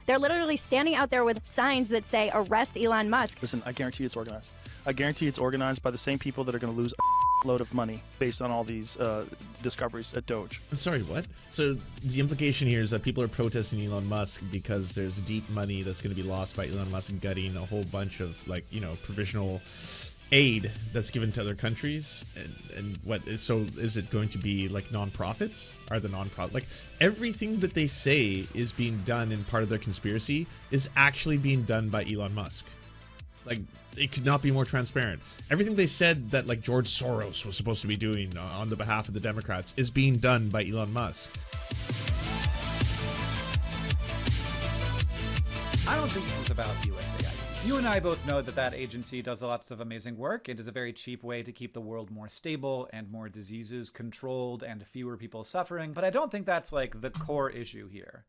They're literally standing out there with signs that say, arrest Elon Musk. Listen, I guarantee it's organized. I guarantee it's organized by the same people that are going to lose a load of money based on all these discoveries at DOGE. I'm sorry, what? So the implication here is that people are protesting Elon Musk because there's deep money that's going to be lost by Elon Musk gutting a whole bunch of, like, you know, provisional aid that's given to other countries. And what is, so is it going to be like nonprofits? Are the nonprofit, like, everything that they say is being done in part of their conspiracy is actually being done by Elon Musk? Like, it could not be more transparent. Everything they said that, like, George Soros was supposed to be doing on the behalf of the Democrats is being done by Elon Musk. I don't think this is about USAID. You and I both know that that agency does lots of amazing work. It is a very cheap way to keep the world more stable and more diseases controlled and fewer people suffering. But I don't think that's, like, the core issue here.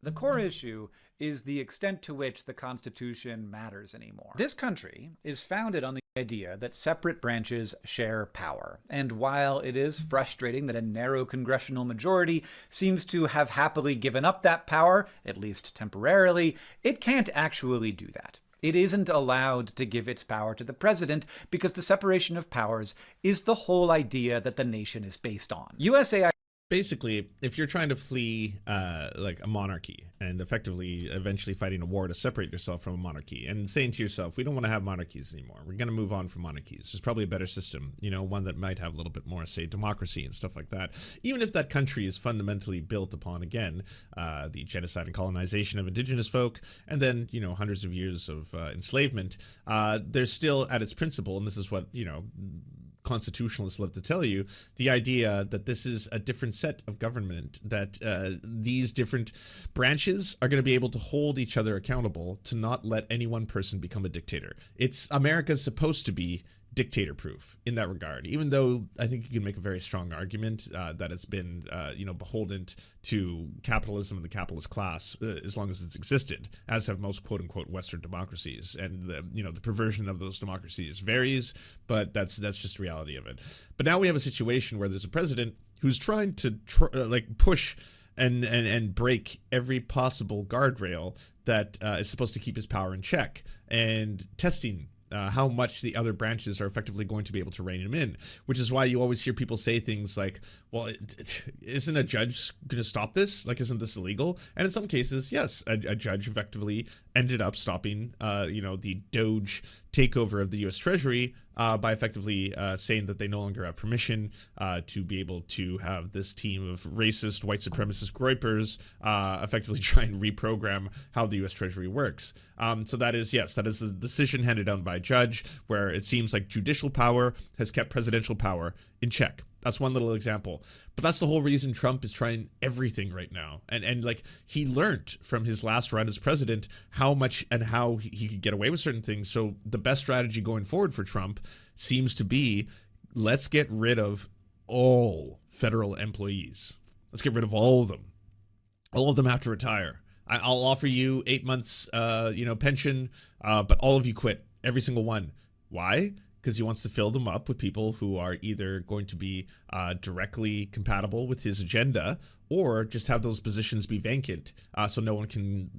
The core issue is the extent to which the Constitution matters anymore. This country is founded on the idea that separate branches share power. And while it is frustrating that a narrow congressional majority seems to have happily given up that power, at least temporarily, it can't actually do that. It isn't allowed to give its power to the president because the separation of powers is the whole idea that the nation is based on. USAID. Basically, if you're trying to flee like a monarchy and effectively eventually fighting a war to separate yourself from a monarchy and saying to yourself, we don't want to have monarchies anymore. We're going to move on from monarchies. There's probably a better system, you know, one that might have a little bit more, say, democracy and stuff like that. Even if that country is fundamentally built upon, again, the genocide and colonization of indigenous folk, and then, you know, hundreds of years of enslavement, there's still at its principle, and this is what, you know, constitutionalists love to tell you, the idea that this is a different set of government, that these different branches are going to be able to hold each other accountable to not let any one person become a dictator. America's supposed to be dictator proof in that regard, even though I think you can make a very strong argument that it's been you know, beholden to capitalism and the capitalist class as long as it's existed, as have most quote unquote Western democracies, and the, you know, the perversion of those democracies varies, but that's just the reality of it. But now we have a situation where there's a president who's trying to like push and break every possible guardrail that is supposed to keep his power in check, and testing how much the other branches are effectively going to be able to rein him in, which is why you always hear people say things like, well, isn't a judge going to stop this? Like, isn't this illegal? And in some cases, yes, a judge effectively ended up stopping, you know, the DOGE takeover of the U.S. Treasury by effectively saying that they no longer have permission to be able to have this team of racist, white supremacist groypers effectively try and reprogram how the U.S. Treasury works. So that is, yes, that is a decision handed down by a judge where it seems like judicial power has kept presidential power in check. That's one little example. But that's the whole reason Trump is trying everything right now. And like, he learned from his last run as president how much and how he could get away with certain things. So the best strategy going forward for Trump seems to be, let's get rid of all federal employees. Let's get rid of all of them. All of them have to retire. I'll offer you 8 months, you know, pension, but all of you quit, every single one. Why? Because he wants to fill them up with people who are either going to be directly compatible with his agenda, or just have those positions be vacant so no one can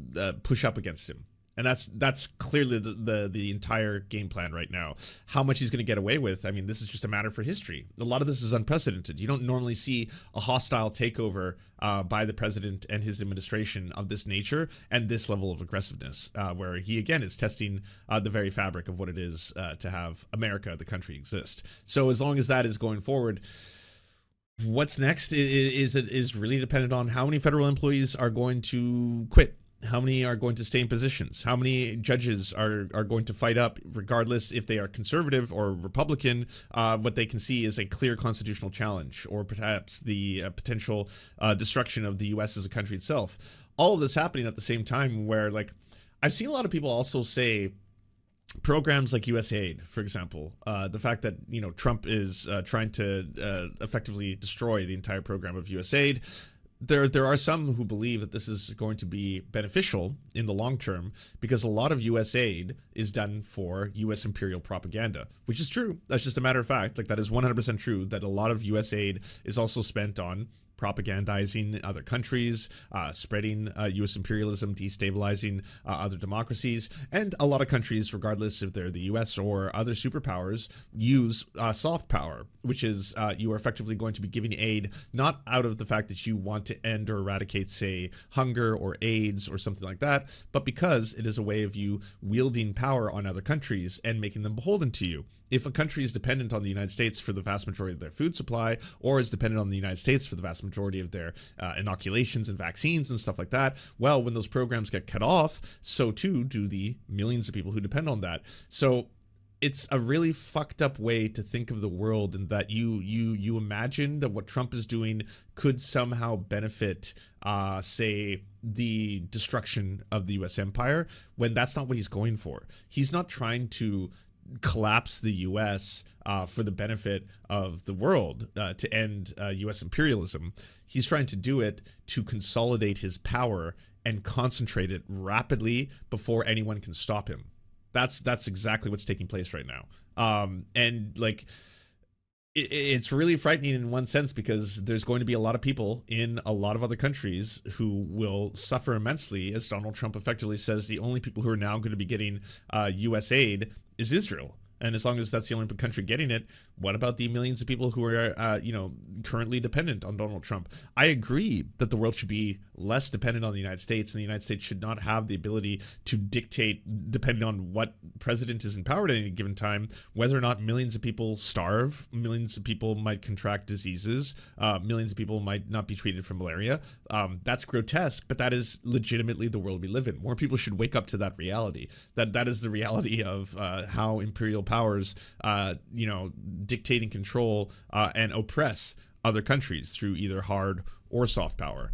push up against him. And that's clearly the entire game plan right now. How much he's going to get away with, I mean, this is just a matter for history. A lot of this is unprecedented. You don't normally see a hostile takeover by the president and his administration of this nature and this level of aggressiveness, where he, again, is testing the very fabric of what it is to have America, the country, exist. So as long as that is going forward, what's next is really dependent on how many federal employees are going to quit. How many are going to stay in positions? How many judges are going to fight up, regardless if they are conservative or Republican? What they can see is a clear constitutional challenge, or perhaps the potential destruction of the U.S. as a country itself. All of this happening at the same time, where, like, I've seen a lot of people also say programs like USAID, for example, the fact that, you know, Trump is trying to effectively destroy the entire program of USAID. There are some who believe that this is going to be beneficial in the long term, because a lot of U.S. aid is done for U.S. imperial propaganda, which is true. That's just a matter of fact. Like, that is 100% true, that a lot of U.S. aid is also spent on propagandizing other countries, spreading U.S. imperialism, destabilizing other democracies. And a lot of countries, regardless if they're the U.S. or other superpowers, use soft power, which is you are effectively going to be giving aid not out of the fact that you want to end or eradicate, say, hunger or AIDS or something like that, but because it is a way of you wielding power on other countries and making them beholden to you. If a country is dependent on the United States for the vast majority of their food supply, or is dependent on the United States for the vast majority of their inoculations and vaccines and stuff like that, well, when those programs get cut off, so too do the millions of people who depend on that. So it's a really fucked up way to think of the world, in that you imagine that what Trump is doing could somehow benefit, say, the destruction of the U.S. empire, when that's not what he's going for. He's not trying to collapse the U.S. For the benefit of the world, to end U.S. imperialism. He's trying to do it to consolidate his power and concentrate it rapidly before anyone can stop him. That's exactly what's taking place right now. And like, it's really frightening in one sense, because there's going to be a lot of people in a lot of other countries who will suffer immensely, as Donald Trump effectively says the only people who are now going to be getting U.S. aid is Israel. And as long as that's the only country getting it, what about the millions of people who are, currently dependent on Donald Trump? I agree that the world should be less dependent on the United States, and the United States should not have the ability to dictate, depending on what president is in power at any given time, whether or not millions of people starve, millions of people might contract diseases, millions of people might not be treated for malaria. That's grotesque, but that is legitimately the world we live in. More people should wake up to that reality. That is the reality of how imperial powers, dictate and control and oppress other countries through either hard or soft power.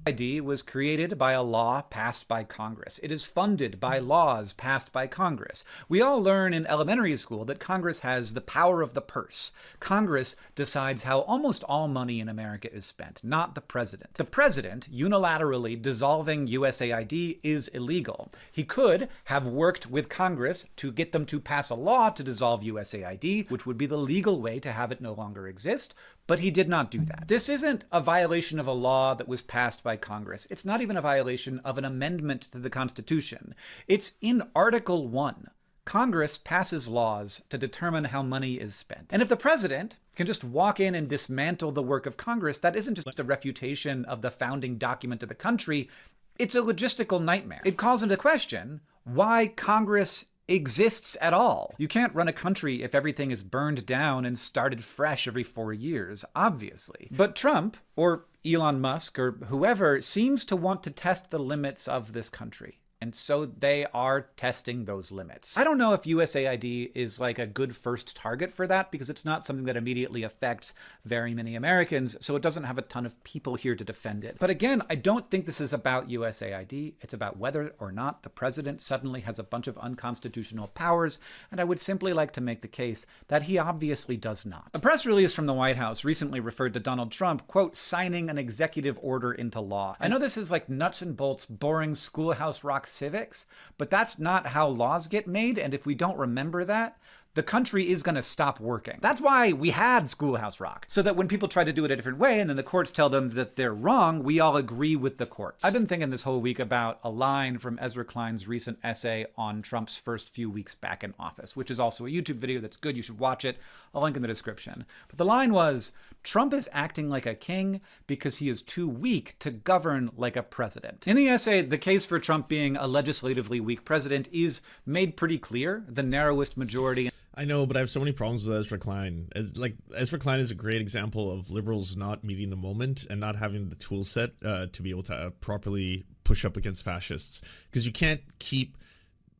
ID was created by a law passed by Congress. It is funded by laws passed by Congress. We all learn in elementary school that Congress has the power of the purse. Congress decides how almost all money in America is spent, not the president. The president unilaterally dissolving USAID is illegal. He could have worked with Congress to get them to pass a law to dissolve USAID, which would be the legal way to have it no longer exist, but he did not do that. This isn't a violation of a law that was passed by Congress. It's not even a violation of an amendment to the Constitution. It's in Article 1. Congress passes laws to determine how money is spent. And if the president can just walk in and dismantle the work of Congress, that isn't just a refutation of the founding document of the country. It's a logistical nightmare. It calls into question why Congress exists at all. You can't run a country if everything is burned down and started fresh every 4 years, obviously. But Trump, or Elon Musk, or whoever, seems to want to test the limits of this country. And so they are testing those limits. I don't know if USAID is like a good first target for that, because it's not something that immediately affects very many Americans, so it doesn't have a ton of people here to defend it. But again, I don't think this is about USAID. It's about whether or not the president suddenly has a bunch of unconstitutional powers, and I would simply like to make the case that he obviously does not. A press release from the White House recently referred to Donald Trump, quote, signing an executive order into law. I know this is like nuts and bolts, boring schoolhouse rock civics, but that's not how laws get made, and if we don't remember that, the country is going to stop working. That's why we had Schoolhouse Rock, so that when people try to do it a different way and then the courts tell them that they're wrong, we all agree with the courts. I've been thinking this whole week about a line from Ezra Klein's recent essay on Trump's first few weeks back in office, which is also a YouTube video that's good. You should watch it. I'll link in the description. But the line was, Trump is acting like a king because he is too weak to govern like a president. In the essay, the case for Trump being a legislatively weak president is made pretty clear. The narrowest majority. I know, but I have so many problems with Ezra Klein. Ezra Klein is a great example of liberals not meeting the moment and not having the tool set to be able to properly push up against fascists. Because you can't keep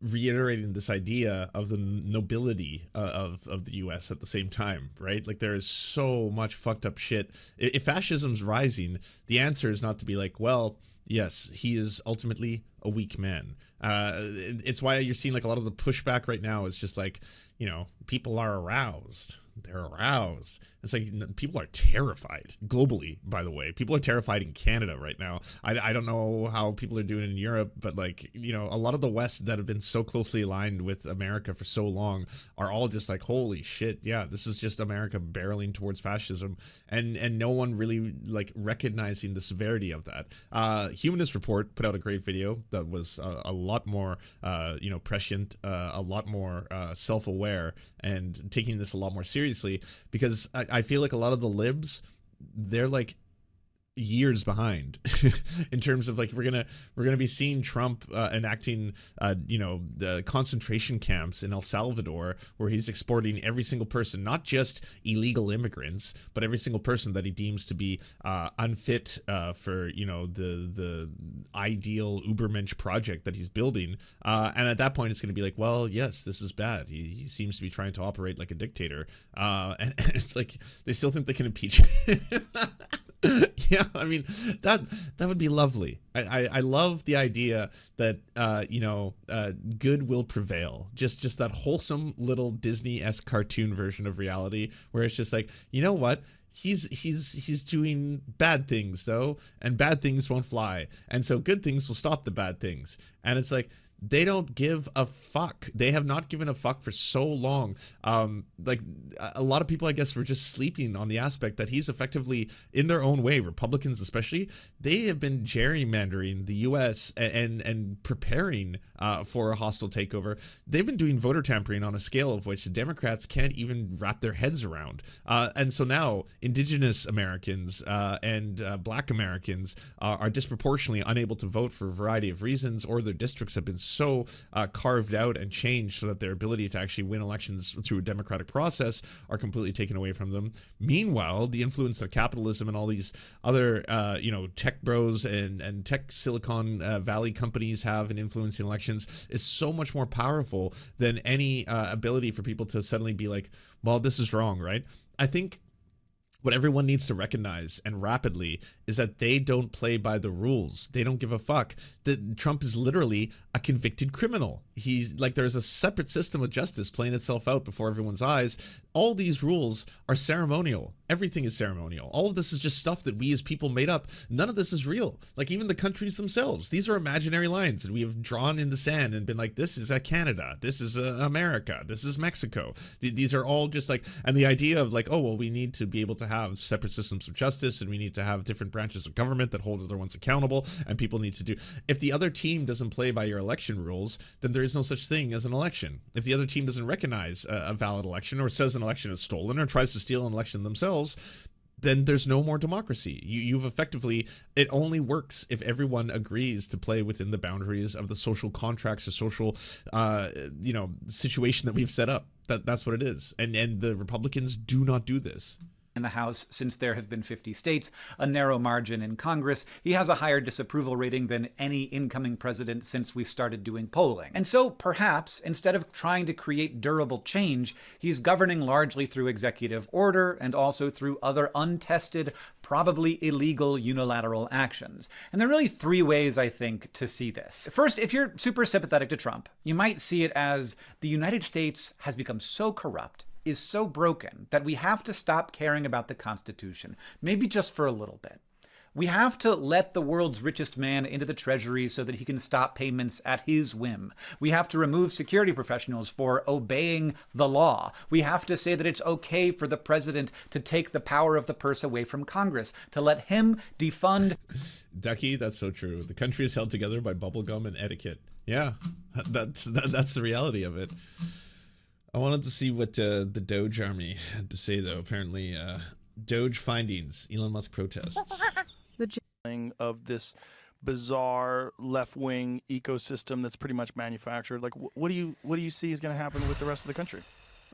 reiterating this idea of the nobility of the US at the same time, right? Like, there is so much fucked up shit. If fascism's rising, the answer is not to be like, well, yes, he is ultimately a weak man. It's why you're seeing like a lot of the pushback right now is just like, people are aroused. they're aroused. It's like people are terrified globally, by the way. People are terrified in Canada right now. I don't know how people are doing in Europe, but like, you know, a lot of the West that have been so closely aligned with America for so long are all just like, holy shit, yeah, this is just America barreling towards fascism, and no one really like recognizing the severity of that. Humanist Report put out a great video that was a lot more you know, prescient, a lot more self-aware, and taking this a lot more seriously, because I feel like a lot of the libs, they're like years behind in terms of like we're gonna be seeing Trump enacting you know, the concentration camps in El Salvador, where he's exporting every single person, not just illegal immigrants, but every single person that he deems to be unfit for, you know, the ideal Ubermensch project that he's building, and at that point it's going to be like, well, yes, this is bad. He seems to be trying to operate like a dictator, and it's like they still think they can impeach him. Yeah, I mean, that would be lovely. I love the idea that you know, good will prevail. Just that wholesome little Disney-esque cartoon version of reality, where it's just like, you know what? He's doing bad things though, and bad things won't fly, and so good things will stop the bad things. And it's like, they don't give a fuck. They have not given a fuck for so long. Like a lot of people, I guess, were just sleeping on the aspect that he's effectively, in their own way, Republicans especially, they have been gerrymandering the U.S. and preparing for a hostile takeover. They've been doing voter tampering on a scale of which the Democrats can't even wrap their heads around. And so now Indigenous Americans and Black Americans are disproportionately unable to vote for a variety of reasons, or their districts have been so carved out and changed so that their ability to actually win elections through a democratic process are completely taken away from them. Meanwhile, the influence that capitalism and all these other you know, tech bros and tech Silicon Valley companies have in influencing elections is so much more powerful than any ability for people to suddenly be like, well, this is wrong, right? I think what everyone needs to recognize, and rapidly, is that they don't play by the rules. They don't give a fuck. That Trump is literally a convicted criminal. He's like, there's a separate system of justice playing itself out before everyone's eyes. All these rules are ceremonial. Everything is ceremonial. All of this is just stuff that we as people made up. None of this is real. Like even the countries themselves, these are imaginary lines that we have drawn in the sand and been like, this is Canada, this is America, this is Mexico. These are all just like, and the idea of like, oh, well, we need to be able to have separate systems of justice, and we need to have different branches of government that hold other ones accountable, and people need to do. If the other team doesn't play by your election rules, then there is no such thing as an election. If the other team doesn't recognize a valid election, or says an election is stolen, or tries to steal an election themselves, then there's no more democracy. You've effectively, it only works if everyone agrees to play within the boundaries of the social contracts or social, you know, situation that we've set up. That's what it is. And the Republicans do not do this. In the House, since there have been 50 states, a narrow margin in Congress, he has a higher disapproval rating than any incoming president since we started doing polling. And so perhaps, instead of trying to create durable change, he's governing largely through executive order and also through other untested, probably illegal unilateral actions. And there are really three ways, I think, to see this. First, if you're super sympathetic to Trump, you might see it as the United States has become so corrupt, is so broken, that we have to stop caring about the Constitution, maybe just for a little bit. We have to let the world's richest man into the treasury so that he can stop payments at his whim. We have to remove security professionals for obeying the law. We have to say that it's okay for the president to take the power of the purse away from Congress, to let him defund. Ducky, that's so true. The country is held together by bubblegum and etiquette. Yeah, that's the reality of it. I wanted to see what the DOGE army had to say, though. Apparently, DOGE findings, Elon Musk protests. Of this bizarre left-wing ecosystem that's pretty much manufactured. Like, what do you see is going to happen with the rest of the country?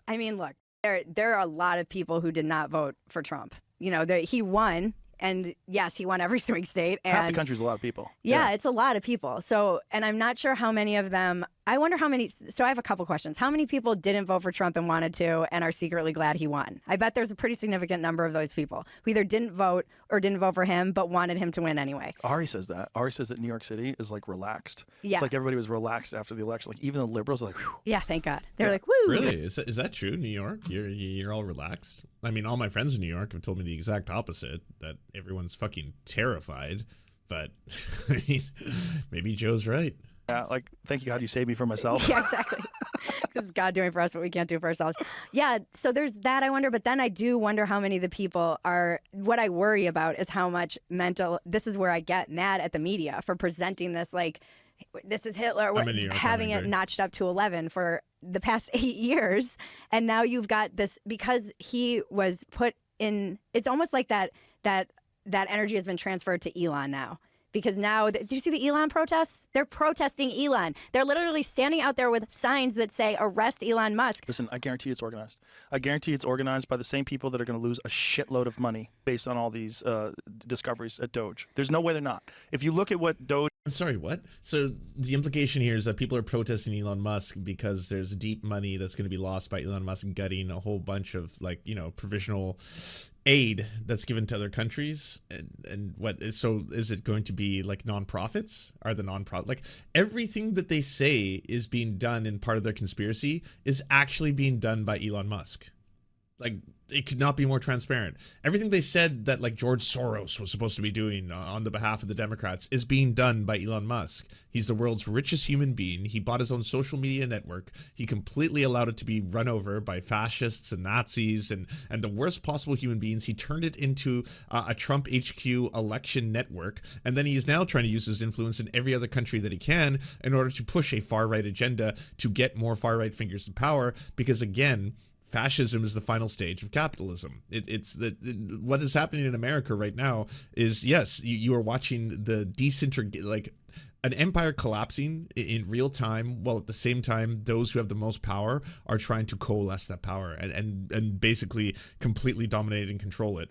I mean, look, there are a lot of people who did not vote for Trump. You know, he won. And yes, he won every swing state. And half the country's a lot of people. Yeah, it's a lot of people. So, and I'm not sure how many of them I wonder how many. So I have a couple questions. How many people didn't vote for Trump and wanted to and are secretly glad he won? I bet there's a pretty significant number of those people who either didn't vote or didn't vote for him but wanted him to win anyway. Ari says that. Ari says that New York City is like relaxed. Yeah. It's like everybody was relaxed after the election. Like even the liberals are like, whew. Yeah, thank God. They're Yeah. like, woo. Really? Is that true? New York? You're all relaxed? I mean, all my friends in New York have told me the exact opposite, that everyone's fucking terrified. But I mean, maybe Joe's right. Yeah, like, thank you God you saved me from myself. Yeah, exactly. Because God doing for us what we can't do for ourselves. Yeah, so there's that, I wonder. But then I do wonder how many of the people are, what I worry about is how much mental, this is where I get mad at the media for presenting this like, this is Hitler, I'm in New York, having I'm it angry. notched up to 11 for the past 8 years. And now you've got this, because he was put in, it's almost like that energy has been transferred to Elon now. Because now, do you see the Elon protests? They're protesting Elon. They're literally standing out there with signs that say, arrest Elon Musk. Listen, I guarantee it's organized. I guarantee it's organized by the same people that are going to lose a shitload of money based on all these discoveries at DOGE. There's no way they're not. If you look at what DOGE... I'm sorry, what? So the implication here is that people are protesting Elon Musk because there's deep money that's going to be lost by Elon Musk gutting a whole bunch of, like, you know, provisional aid that's given to other countries. And what is, so is it going to be like nonprofits? Are the nonprofit, like everything that they say is being done in part of their conspiracy is actually being done by Elon Musk? Like, it could not be more transparent. Everything they said that like George Soros was supposed to be doing on the behalf of the Democrats is being done by Elon Musk. He's the world's richest human being. He bought his own social media network. He completely allowed it to be run over by fascists and Nazis and the worst possible human beings. He turned it into a Trump HQ election network. And then he is now trying to use his influence in every other country that he can in order to push a far-right agenda to get more far-right fingers in power. Because again, fascism is the final stage of capitalism. What is happening in America right now is, yes, you are watching the like an empire collapsing in real time, while at the same time those who have the most power are trying to coalesce that power and basically completely dominate and control it,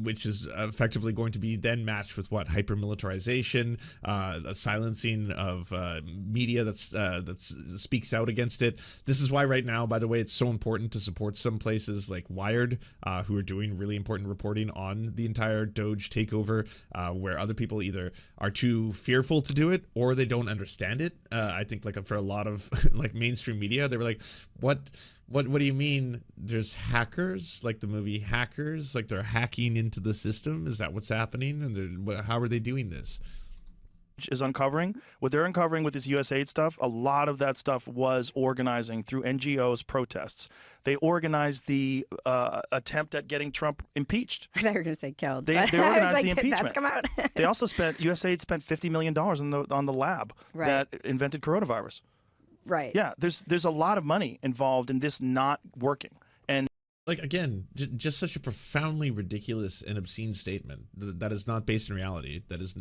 which is effectively going to be then matched with what? Hyper-militarization, a silencing of media that speaks out against it. This is why right now, by the way, it's so important to support some places like Wired, who are doing really important reporting on the entire DOGE takeover, where other people either are too fearful to do it or they don't understand it. I think like for a lot of like mainstream media, they were like, what do you mean there's hackers, like the movie Hackers, like they're hacking into the system? Is that what's happening? And how are they doing this? is uncovering, what they're uncovering with this USAID stuff, a lot of that stuff was organizing through NGOs protests. They organized the attempt at getting Trump impeached. I thought you were going to say killed. They I was organized like, the impeachment. That's come out. They also USAID spent $50 million on the lab Right. that invented coronavirus. Right. Yeah, there's a lot of money involved in this not working. And like, again, just such a profoundly ridiculous and obscene statement that is not based in reality, that is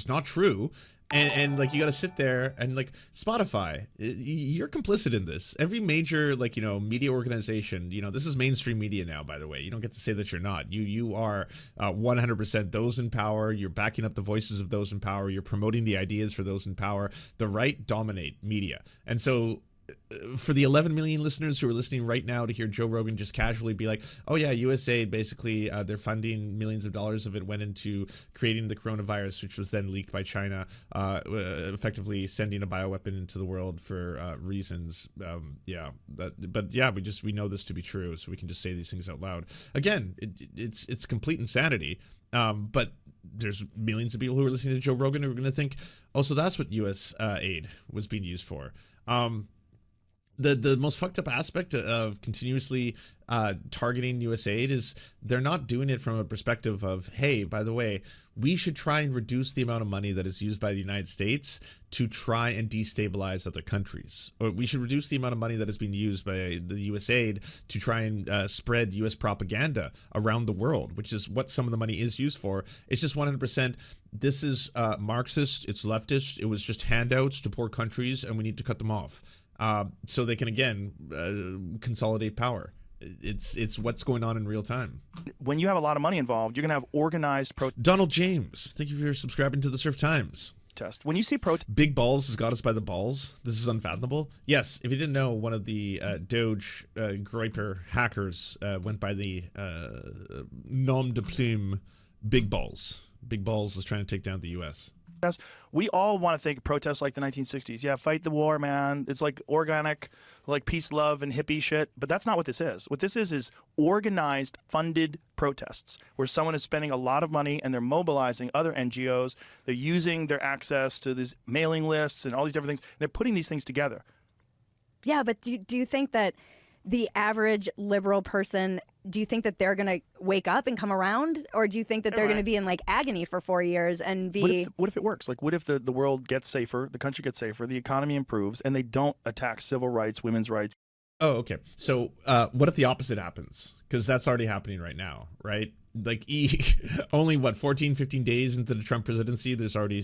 not true. And like, you got to sit there and like Spotify, you're complicit in this. Every major, like, you know, media organization, you know, this is mainstream media now, by the way. You don't get to say that you're not. You are 100% those in power. You're backing up the voices of those in power. You're promoting the ideas for those in power. The right dominate media. And so for the 11 million listeners who are listening right now to hear Joe Rogan just casually be like, oh yeah, USAID, basically they're funding millions of dollars of it went into creating the coronavirus, which was then leaked by China, effectively sending a bioweapon into the world for reasons. We know this to be true, so we can just say these things out loud. Again, it's complete insanity. But there's millions of people who are listening to Joe Rogan who are going to think, oh, so that's what US aid was being used for. The most fucked up aspect of continuously targeting USAID is they're not doing it from a perspective of, hey, by the way, we should try and reduce the amount of money that is used by the United States to try and destabilize other countries. Or we should reduce the amount of money that is being used by the USAID to try and spread US propaganda around the world, which is what some of the money is used for. It's just 100%. This is Marxist, it's leftist, it was just handouts to poor countries, and we need to cut them off. So they can, again, consolidate power. It's what's going on in real time. when you have a lot of money involved, you're going to have organized Donald James, thank you for subscribing to the Serf Times. protest. When you see protest, Big balls has got us by the balls. This is unfathomable. Yes, if you didn't know, one of the DOGE Groiper hackers went by the nom de plume Big Balls. Big Balls is trying to take down the U.S. we all want to think protests like the 1960s. Yeah, fight the war, man. It's like organic, like peace, love, and hippie shit. But that's not what this is. What this is organized, funded protests where someone is spending a lot of money and they're mobilizing other NGOs. They're using their access to these mailing lists and all these different things. They're putting these things together. Yeah, but do you think that the average liberal person, do you think that they're going to wake up and come around? Or do you think that they're going to be in like agony for 4 years and be... What if it works? Like, what if the world gets safer, the country gets safer, the economy improves, and they don't attack civil rights, women's rights? Oh, okay. So what if the opposite happens? Because that's already happening right now, right? Like only 14, 15 days into the Trump presidency, there's already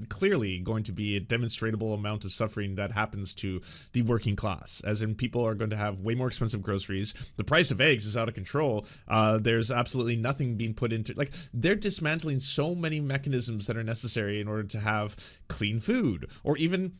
clearly going to be a demonstrable amount of suffering that happens to the working class, as in people are going to have way more expensive groceries. The price of eggs is out of control. There's absolutely nothing being put into, like, they're dismantling so many mechanisms that are necessary in order to have clean food, or even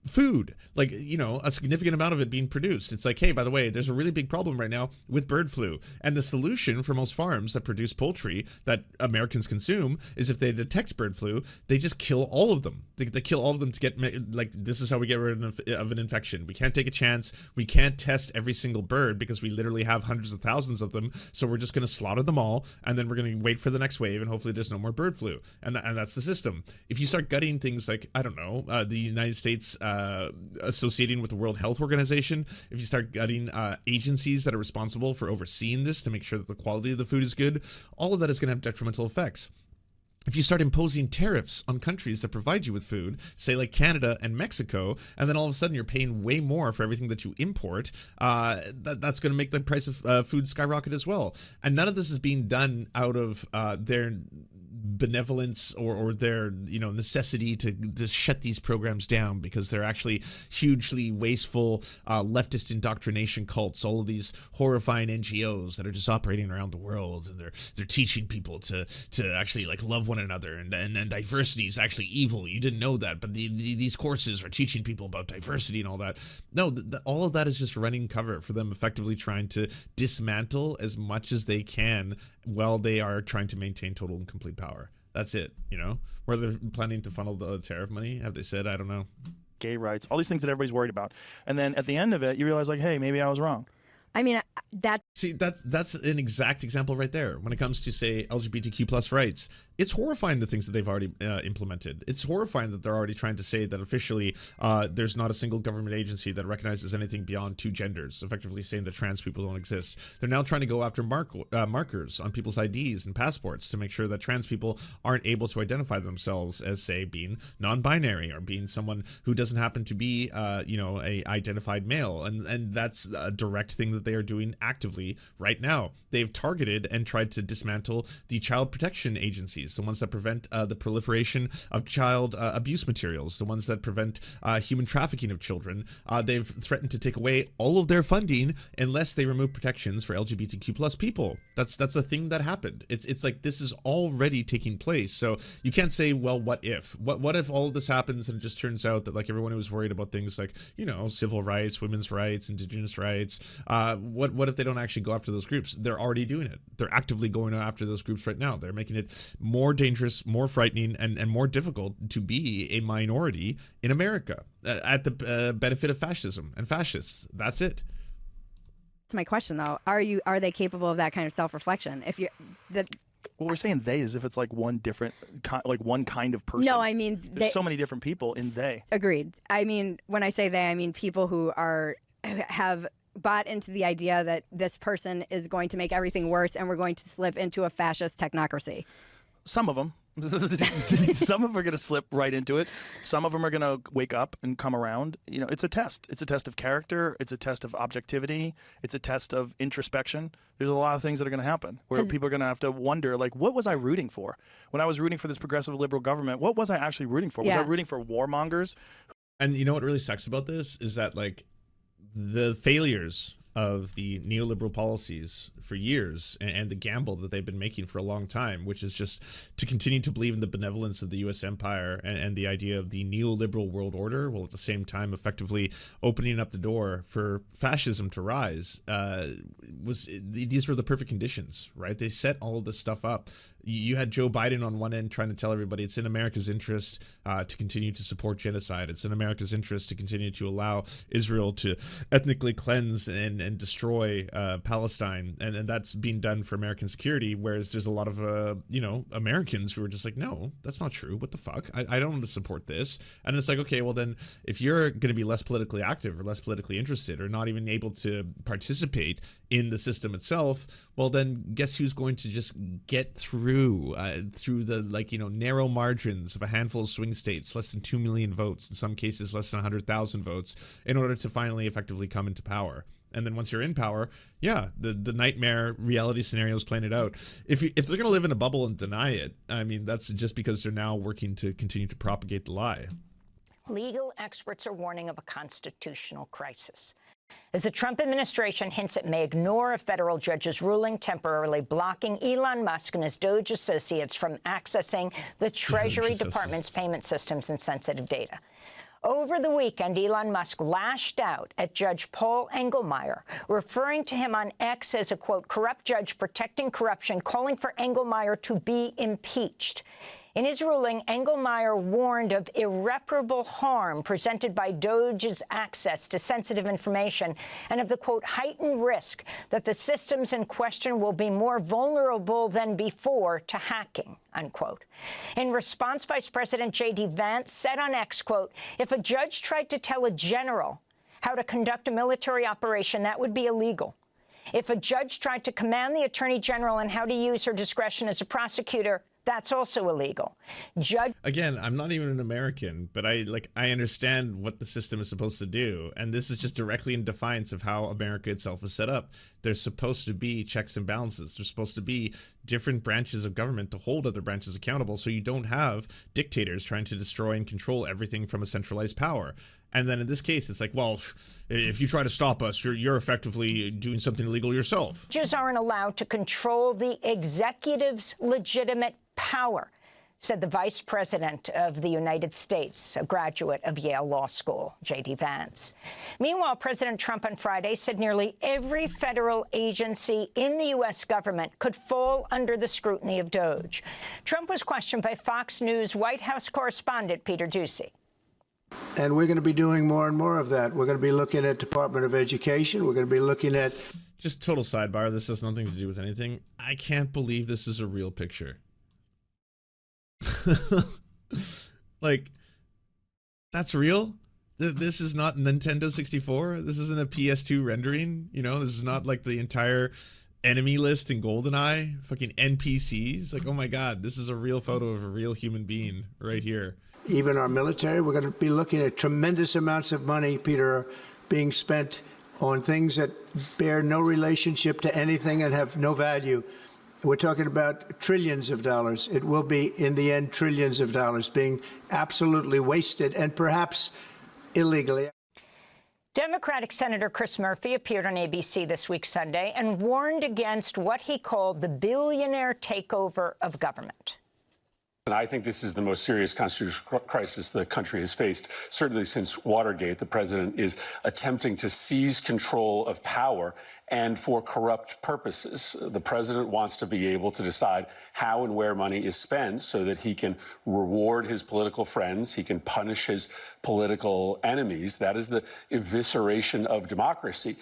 food, like, you know, a significant amount of it being produced. It's like, hey, by the way, there's a really big problem right now with bird flu, and the solution for most farms that produce poultry that Americans consume is, if they detect bird flu, they just kill all of them. They kill all of them to get, like, this is how we get rid of an infection. We can't take a chance. We can't test every single bird because we literally have hundreds of thousands of them, so we're just going to slaughter them all, and then we're going to wait for the next wave, and hopefully there's no more bird flu. And that's the system. If you start gutting things like, I don't know, the United States associating with the World Health Organization, if you start gutting agencies that are responsible for overseeing this to make sure that the quality of the food is good, all of that is going to have detrimental effects. If you start imposing tariffs on countries that provide you with food, say like Canada and Mexico, and then all of a sudden you're paying way more for everything that you import, that's going to make the price of food skyrocket as well. And none of this is being done out of their benevolence or their, you know, necessity to shut these programs down, because they're actually hugely wasteful leftist indoctrination cults, all of these horrifying NGOs that are just operating around the world, and they're teaching people to actually like love one another, and diversity is actually evil. You didn't know that, but these courses are teaching people about diversity and all that. No, all of that is just running cover for them effectively trying to dismantle as much as they can while they are trying to maintain total and complete power. That's it, you know? Where they're planning to funnel the tariff money, have they said? I don't know. Gay rights, all these things that everybody's worried about. And then at the end of it, you realize, like, hey, maybe I was wrong. I mean, that's an exact example right there. When it comes to, say, LGBTQ plus rights, it's horrifying the things that they've already implemented. It's horrifying that they're already trying to say that officially there's not a single government agency that recognizes anything beyond two genders, effectively saying that trans people don't exist. They're now trying to go after markers on people's IDs and passports to make sure that trans people aren't able to identify themselves as, say, being non-binary or being someone who doesn't happen to be, you know, a identified male. And that's a direct thing that they are doing actively right now. They've targeted and tried to dismantle the child protection agencies, the ones that prevent the proliferation of child abuse materials, the ones that prevent human trafficking of children. They've threatened to take away all of their funding unless they remove protections for LGBTQ plus people. That's a thing that happened. It's like this is already taking place. So you can't say, well, what if? What if all of this happens and it just turns out that, like, everyone who was worried about things like, you know, civil rights, women's rights, indigenous rights, what if they don't actually go after those groups? They're already doing it. They're actively going after those groups right now. They're making it more dangerous, more frightening, and more difficult to be a minority in America at the benefit of fascism and fascists. That's it. that's my question though. Are they capable of that kind of self-reflection? What we're saying they as if it's like one different, like one kind of person. No, I mean, there's so many different people in they. Agreed. I mean, when I say they, I mean people who have bought into the idea that this person is going to make everything worse and we're going to slip into a fascist technocracy. Some of them. Some of them are going to slip right into it. Some of them are going to wake up and come around. You know, it's a test. It's a test of character. It's a test of objectivity. It's a test of introspection. There's a lot of things that are going to happen where people are going to have to wonder, like, what was I rooting for? When I was rooting for this progressive liberal government, what was I actually rooting for? Was I rooting for warmongers? And you know what really sucks about this is that, like, the failures of the neoliberal policies for years and the gamble that they've been making for a long time, which is just to continue to believe in the benevolence of the U.S. empire and the idea of the neoliberal world order, while at the same time effectively opening up the door for fascism to rise. These were the perfect conditions, right? They set all of this stuff up. You had Joe Biden on one end trying to tell everybody it's in America's interest to continue to support genocide. It's in America's interest to continue to allow Israel to ethnically cleanse and destroy Palestine. And that's being done for American security, whereas there's a lot of, Americans who are just like, no, that's not true. What the fuck? I don't want to support this. And it's like, okay, well then, if you're going to be less politically active or less politically interested or not even able to participate in the system itself, well then guess who's going to just get through the narrow margins of a handful of swing states, less than 2 million votes, in some cases less than 100,000 votes, in order to finally effectively come into power. And then once you're in power, yeah, the nightmare reality scenario is playing it out. If they're going to live in a bubble and deny it, I mean, that's just because they're now working to continue to propagate the lie. Legal experts are warning of a constitutional crisis, as the Trump administration hints it may ignore a federal judge's ruling temporarily blocking Elon Musk and his DOGE associates from accessing the Treasury Department's payment systems and sensitive data. Over the weekend, Elon Musk lashed out at Judge Paul Engelmeyer, referring to him on X as a, quote, corrupt judge protecting corruption, calling for Engelmeyer to be impeached. In his ruling, Engelmeyer warned of irreparable harm presented by DOGE's access to sensitive information and of the, quote, heightened risk that the systems in question will be more vulnerable than before to hacking, unquote. In response, Vice President J.D. Vance said on X, quote, if a judge tried to tell a general how to conduct a military operation, that would be illegal. If a judge tried to command the Attorney General on how to use her discretion as a prosecutor, that's also illegal. Again, I'm not even an American, but I understand what the system is supposed to do. And this is just directly in defiance of how America itself is set up. There's supposed to be checks and balances. There's supposed to be different branches of government to hold other branches accountable, so you don't have dictators trying to destroy and control everything from a centralized power. And then in this case, it's like, well, if you try to stop us, you're effectively doing something illegal yourself. Judges aren't allowed to control the executive's legitimate power, said the Vice President of the United States, a graduate of Yale Law School, J.D. Vance. Meanwhile, President Trump on Friday said nearly every federal agency in the U.S. government could fall under the scrutiny of DOGE. Trump was questioned by Fox News White House correspondent Peter Doocy. And we're going to be doing more and more of that. We're going to be looking at Department of Education. We're going to be looking at... Just total sidebar. This has nothing to do with anything. I can't believe this is a real picture. Like, that's real? This is not Nintendo 64? This isn't a PS2 rendering? You know, this is not like the entire enemy list in GoldenEye? Fucking NPCs? Like, oh my god, this is a real photo of a real human being right here. Even our military, we're going to be looking at tremendous amounts of money, Peter, being spent on things that bear no relationship to anything and have no value. We're talking about trillions of dollars. It will be, in the end, trillions of dollars being absolutely wasted and perhaps illegally. Democratic Senator Chris Murphy appeared on ABC this week Sunday and warned against what he called the billionaire takeover of government. And I think this is the most serious constitutional crisis the country has faced, certainly since Watergate. The president is attempting to seize control of power and for corrupt purposes. The president wants to be able to decide how and where money is spent so that he can reward his political friends, he can punish his political enemies. That is the evisceration of democracy.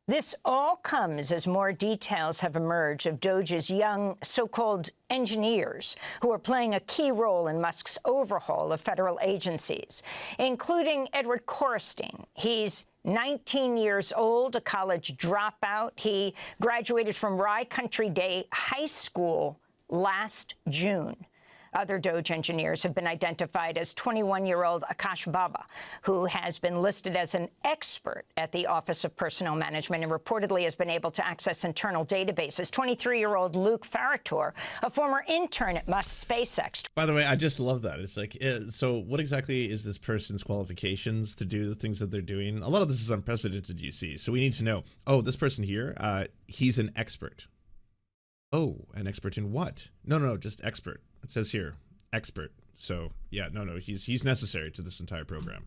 This all comes as more details have emerged of DOGE's young so-called engineers who are playing a key role in Musk's overhaul of federal agencies, including Edward Korstein. He's 19 years old, a college dropout. He graduated from Rye Country Day High School last June. Other DOGE engineers have been identified as 21-year-old Akash Baba, who has been listed as an expert at the Office of Personnel Management and reportedly has been able to access internal databases. 23-year-old Luke Farrator, a former intern at Musk's SpaceX. By the way, I just love that. It's like, so what exactly is this person's qualifications to do the things that they're doing? A lot of this is unprecedented, you see. So we need to know, oh, this person here, he's an expert. Oh, an expert in what? No, just expert. It says here, expert. So yeah, no, he's necessary to this entire program.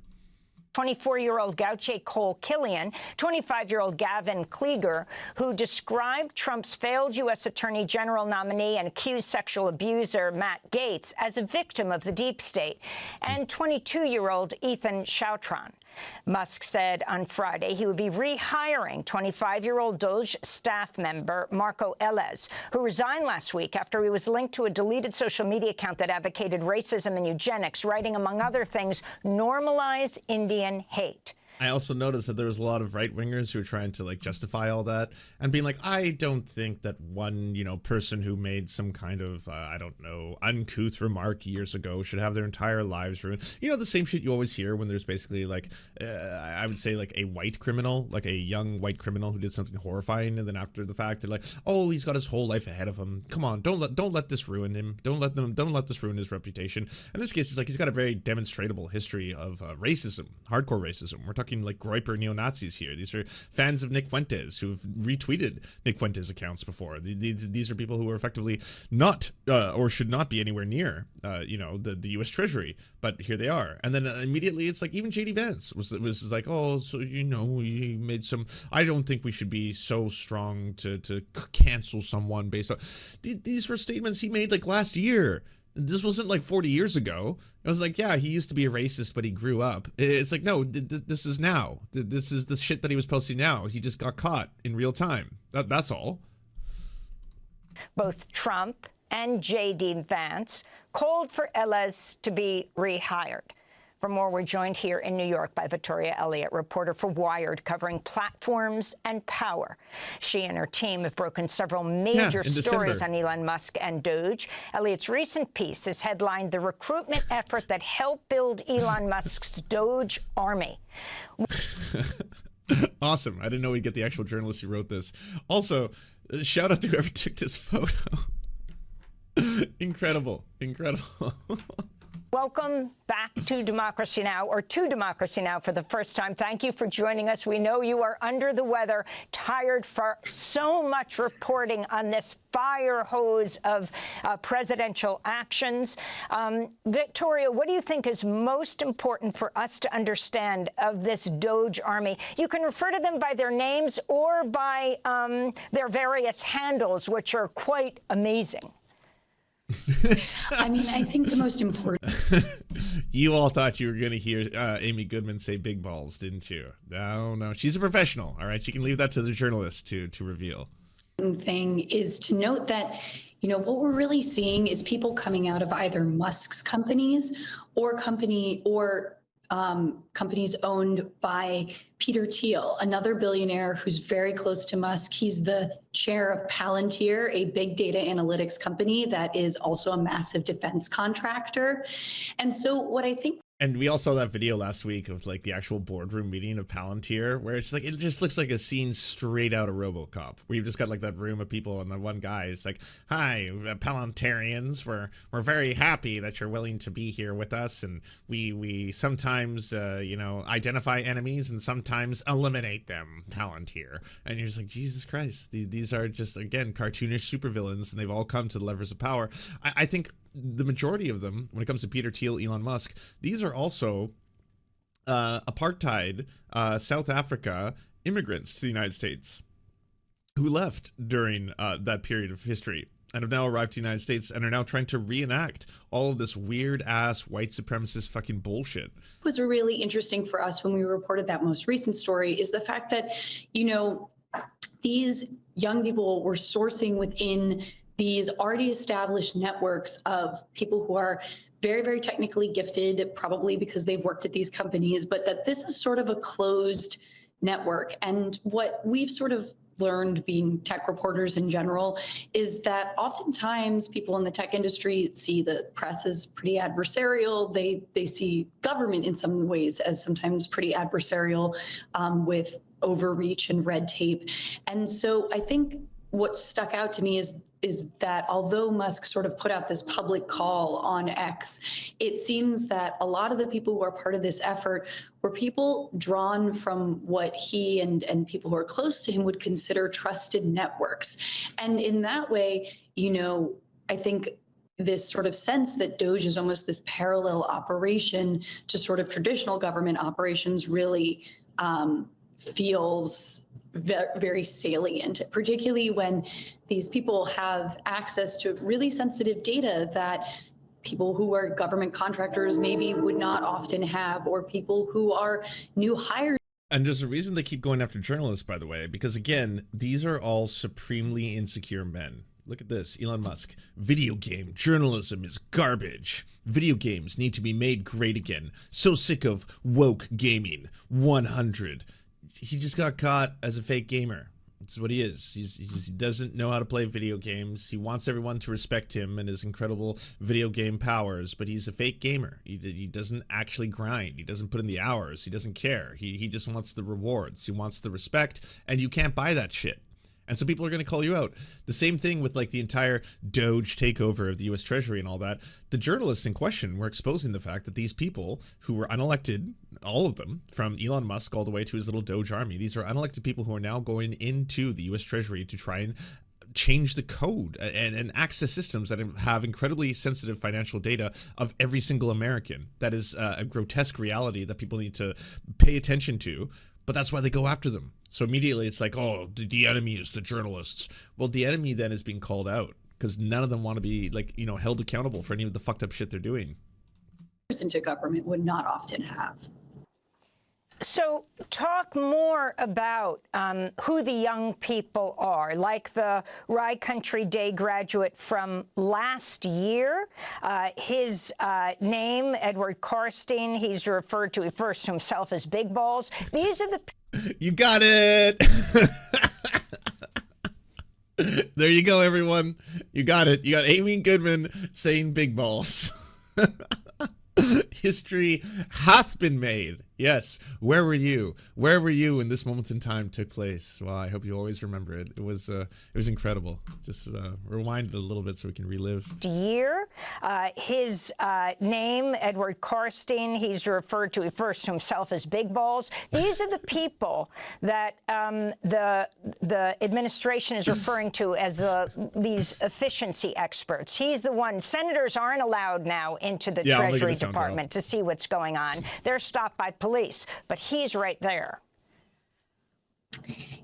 24-year-old Gautier Cole Killian, 25-year-old Gavin Klieger, who described Trump's failed U.S. Attorney General nominee and accused sexual abuser Matt Gaetz as a victim of the deep state, and 22-year-old Ethan Chautron. Musk said on Friday he would be rehiring 25-year-old DOGE staff member Marco Elez, who resigned last week after he was linked to a deleted social media account that advocated racism and eugenics, writing, among other things, normalize Indian hate. I also noticed that there was a lot of right-wingers who were trying to like justify all that and being like, I don't think that one, person who made some kind of, I don't know, uncouth remark years ago should have their entire lives ruined. The same shit you always hear when there's basically like, I would say like a white criminal, like a young white criminal who did something horrifying. And then after the fact, they're like, oh, he's got his whole life ahead of him. Come on, don't let this ruin him. Don't let this ruin his reputation. In this case, it's like he's got a very demonstrable history of racism, hardcore racism. We're talking like Groyper neo-Nazis here. These are fans of Nick Fuentes who've retweeted Nick Fuentes accounts before. These are people who are effectively not or should not be anywhere near the U.S. Treasury, but here they are. And then immediately it's like even J.D. Vance was like, oh, so we made some. I don't think we should be so strong to cancel someone based on these were statements he made like last year. This wasn't like 40 years ago. It was like, yeah, he used to be a racist, but he grew up. It's like, no, this is now. This is the shit that he was posting now. He just got caught in real time. That's all. Both Trump and J.D. Vance called for Elez to be rehired. For more, we're joined here in New York by Victoria Elliott, reporter for Wired, covering platforms and power. She and her team have broken several major stories on Elon Musk and DOGE. Elliott's recent piece is headlined "The Recruitment Effort That Helped Build Elon Musk's DOGE Army." Awesome. I didn't know we'd get the actual journalist who wrote this. Also, shout out to whoever took this photo. Incredible. Welcome back to Democracy Now! Or to Democracy Now! For the first time. Thank you for joining us. We know you are under the weather, tired for so much reporting on this fire hose of presidential actions. Victoria, what do you think is most important for us to understand of this DOGE army? You can refer to them by their names or by their various handles, which are quite amazing. I mean, I think the most important. You all thought you were going to hear Amy Goodman say big balls, didn't you? No. She's a professional. All right. She can leave that to the journalist to reveal. Thing is to note that, what we're really seeing is people coming out of either Musk's companies or companies owned by Peter Thiel, another billionaire who's very close to Musk. He's the chair of Palantir, a big data analytics company that is also a massive defense contractor. And so what I think. And we all saw that video last week of like the actual boardroom meeting of Palantir, where it's like, it just looks like a scene straight out of RoboCop, where you've just got like that room of people and the one guy is like, hi, Palantarians, we're very happy that you're willing to be here with us. And we sometimes, identify enemies and sometimes eliminate them, Palantir. And you're just like, Jesus Christ, these are just, again, cartoonish supervillains, and they've all come to the levers of power. I think the majority of them, when it comes to Peter Thiel, Elon Musk, these are also apartheid South Africa immigrants to the United States who left during that period of history and have now arrived to the United States and are now trying to reenact all of this weird ass white supremacist fucking bullshit. What was really interesting for us when we reported that most recent story is the fact that, these young people were sourcing within these already established networks of people who are very, very technically gifted, probably because they've worked at these companies, but that this is sort of a closed network. And what we've sort of learned being tech reporters in general is that oftentimes people in the tech industry see the press as pretty adversarial. They see government in some ways as sometimes pretty adversarial, with overreach and red tape. And so I think what stuck out to me is that although Musk sort of put out this public call on X, it seems that a lot of the people who are part of this effort were people drawn from what he and people who are close to him would consider trusted networks. And in that way, you know, I think this sort of sense that DOGE is almost this parallel operation to sort of traditional government operations really feels very salient, particularly when these people have access to really sensitive data that people who are government contractors maybe would not often have, or people who are new hires. And there's a reason they keep going after journalists, by the way, because again, these are all supremely insecure men. Look at this, Elon Musk. Video game journalism is garbage. Video games need to be made great again. So sick of woke gaming. 100. He just got caught as a fake gamer. That's what he is. He doesn't know how to play video games. He wants everyone to respect him and his incredible video game powers, but he's a fake gamer. He doesn't actually grind. He doesn't put in the hours. He doesn't care. He just wants the rewards. He wants the respect, and you can't buy that shit. And so people are going to call you out. The same thing with like the entire DOGE takeover of the US Treasury and all that. The journalists in question were exposing the fact that these people who were unelected, all of them, from Elon Musk all the way to his little DOGE army, these are unelected people who are now going into the US Treasury to try and change the code and access systems that have incredibly sensitive financial data of every single American. That is a grotesque reality that people need to pay attention to. But that's why they go after them. So immediately it's like, oh, the enemy is the journalists. Well, the enemy then is being called out because none of them want to be, like, you know, held accountable for any of the fucked up shit they're doing. Into government would not often have. So talk more about who the young people are, like the Rye Country Day graduate from last year. His name, Edward Karstein, he's referred to first to himself as Big Balls. These are the... You got it! There you go, everyone. You got it. You got Amy Goodman saying Big Balls. History hath been made. Yes. Where were you? Where were you when this moment in time took place? Well, I hope you always remember it. It was incredible. Just rewind it a little bit so we can relive. Year. His name, Edward Karstein, he's referred to first to himself as Big Balls. These are the people that the administration is referring to as these efficiency experts. He's the one. Senators aren't allowed now into the Treasury Department to see what's going on. They're stopped by police, but he's right there.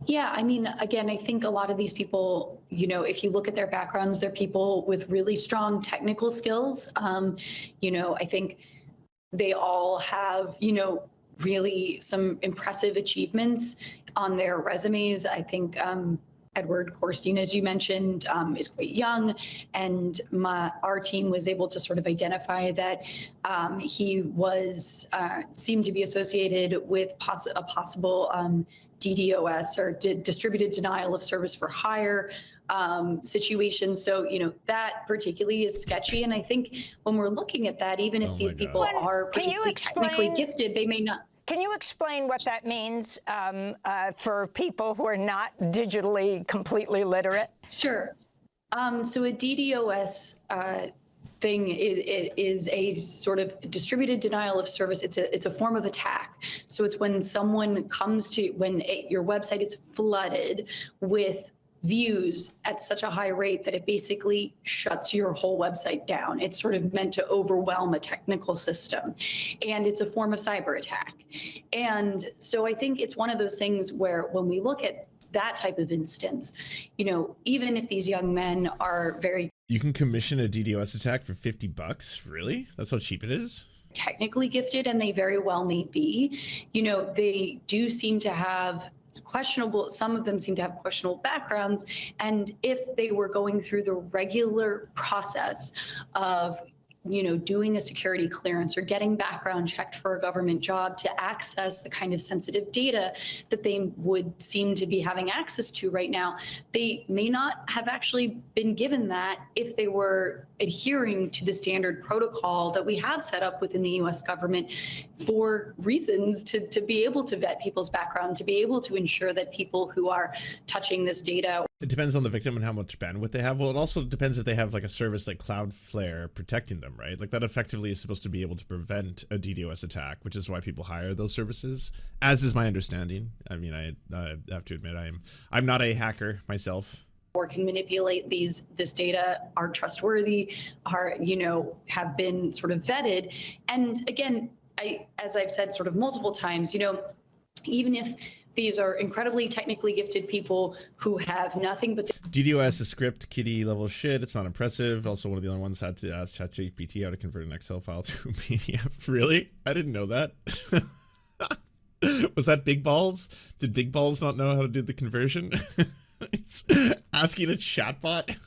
Yeah, I mean, again, I think a lot of these people, you know, if you look at their backgrounds, they're people with really strong technical skills. You know, I think they all have, you know, really some impressive achievements on their resumes. I think Edward Karstein, as you mentioned, is quite young, and our team was able to sort of identify that he was seemed to be associated with a possible DDoS, or distributed denial of service for hire situation. So, you know, that particularly is sketchy. And I think when we're looking at that, even if these people are particularly technically gifted, they may not. Can you explain what that means for people who are not digitally completely literate? Sure. So a DDoS thing is a sort of distributed denial of service. It's a form of attack. So it's when someone comes to, when your website is flooded with views at such a high rate that it basically shuts your whole website down. It's sort of meant to overwhelm a technical system, and it's a form of cyber attack. And so I think it's one of those things where when we look at that type of instance, you know, even if these young men are very... You can commission a DDoS attack for $50? Really? That's how cheap it is? Technically gifted, and they very well may be, you know, they do seem to have questionable, some of them seem to have questionable backgrounds, and if they were going through the regular process of doing a security clearance or getting background checked for a government job to access the kind of sensitive data that they would seem to be having access to right now, they may not have actually been given that if they were adhering to the standard protocol that we have set up within the US government for reasons to be able to vet people's background, to be able to ensure that people who are touching this data. It depends on the victim and how much bandwidth they have. Well, it also depends if they have like a service like Cloudflare protecting them, right? Like that effectively is supposed to be able to prevent a DDoS attack, which is why people hire those services, as is my understanding. I mean, I have to admit, I'm not a hacker myself. Or can manipulate this data, are trustworthy, are, have been sort of vetted. And again, as I've said sort of multiple times, even if these are incredibly technically gifted people who have nothing but DDoS is script kiddie level shit. It's not impressive. Also, one of the other ones had to ask ChatGPT how to convert an Excel file to a PDF. Really? I didn't know that. Was that Big Balls? Did Big Balls not know how to do the conversion? It's asking a chatbot.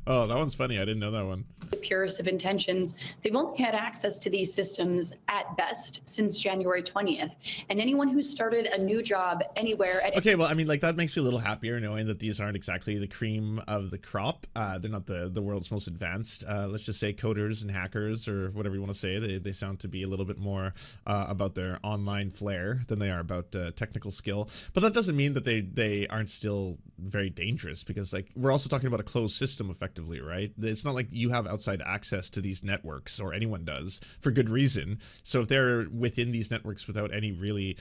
Oh, that one's funny. I didn't know that one. The purest of intentions. They've only had access to these systems at best since January 20th. And anyone who started a new job anywhere at okay, well, I mean, like that makes me a little happier knowing that these aren't exactly the cream of the crop. They're not the world's most advanced, let's just say coders and hackers or whatever you want to say. They sound to be a little bit more about their online flair than they are about technical skill. But that doesn't mean that they aren't still very dangerous, because like we're also talking about a closed system effectively, right? It's not like you have outside access to these networks, or anyone does, for good reason. So if they're within these networks without any really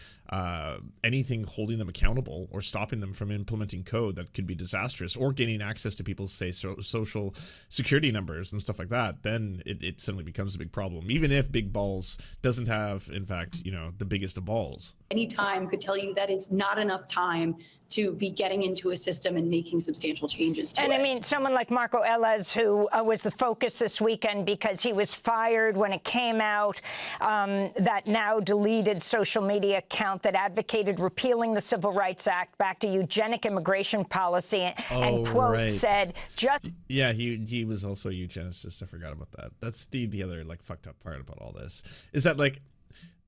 anything holding them accountable or stopping them from implementing code that could be disastrous, or gaining access to people's, say, social security numbers and stuff like that, then it suddenly becomes a big problem, even if Big Balls doesn't have, in fact, the biggest of balls. Any time could tell you that is not enough time to be getting into a system and making substantial changes to it. And I mean, someone like Marco Ellis, who was the focus this weekend because he was fired when it came out, that now deleted social media account that advocated repealing the Civil Rights Act back to eugenic immigration policy, and quote, right. said, just... Yeah, he was also a eugenicist. I forgot about that. That's the other, like, fucked up part about all this, is that, like,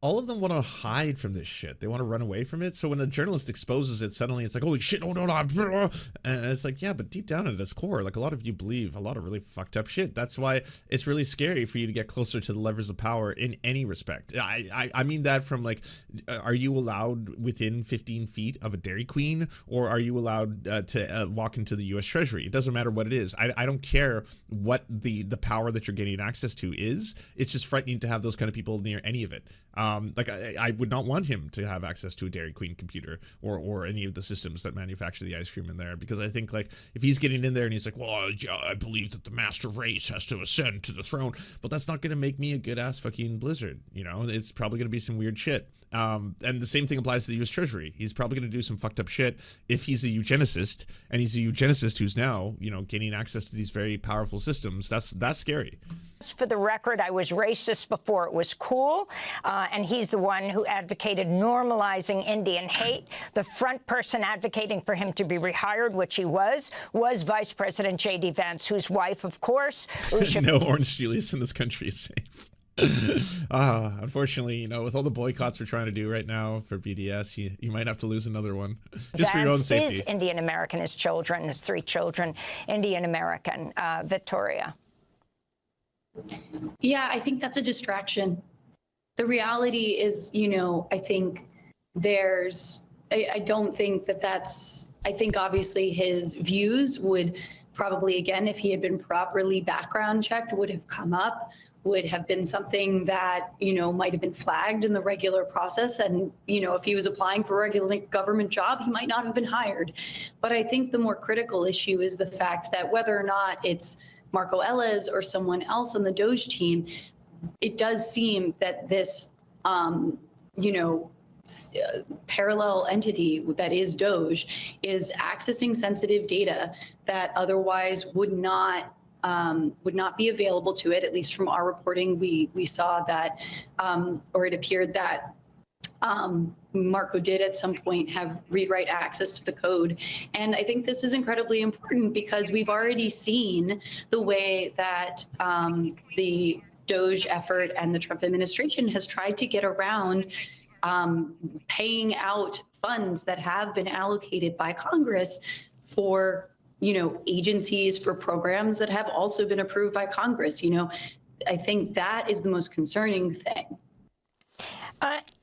all of them want to hide from this shit. They want to run away from it. So when a journalist exposes it, suddenly it's like, holy shit, oh no, no. And it's like, yeah, but deep down at its core, like a lot of you believe a lot of really fucked up shit. That's why it's really scary for you to get closer to the levers of power in any respect. I mean that from like, are you allowed within 15 feet of a Dairy Queen, or are you allowed to walk into the U.S. Treasury? It doesn't matter what it is. I don't care what the power that you're getting access to is. It's just frightening to have those kind of people near any of it. Like I would not want him to have access to a Dairy Queen computer or any of the systems that manufacture the ice cream in there, because I think like if he's getting in there and he's like, well, I believe that the master race has to ascend to the throne, but that's not going to make me a good ass fucking Blizzard. It's probably going to be some weird shit. And the same thing applies to the U.S. Treasury. He's probably going to do some fucked up shit if he's a eugenicist, and he's a eugenicist who's now, gaining access to these very powerful systems. That's scary. For the record, I was racist before it was cool, and he's the one who advocated normalizing Indian hate. The front person advocating for him to be rehired, which he was Vice President J.D. Vance, whose wife, of course... No Orange Julius in this country is safe. Unfortunately, with all the boycotts we're trying to do right now for BDS, you might have to lose another one just for your own safety. Is Indian American, his children, his 3 children, Indian American. Victoria. Yeah, I think that's a distraction. The reality is, I think I don't think that's, I think obviously his views would probably, again, if he had been properly background checked, would have come up, would have been something that, might have been flagged in the regular process. And, if he was applying for a regular government job, he might not have been hired. But I think the more critical issue is the fact that whether or not it's Marco Ellis or someone else on the DOGE team, it does seem that this, parallel entity that is DOGE is accessing sensitive data that otherwise would not be available to it. At least from our reporting, we saw that, or it appeared that Marco did at some point have read-write access to the code. And I think this is incredibly important because we've already seen the way that the DOGE effort and the Trump administration has tried to get around paying out funds that have been allocated by Congress for, agencies, for programs that have also been approved by Congress. I think that is the most concerning thing.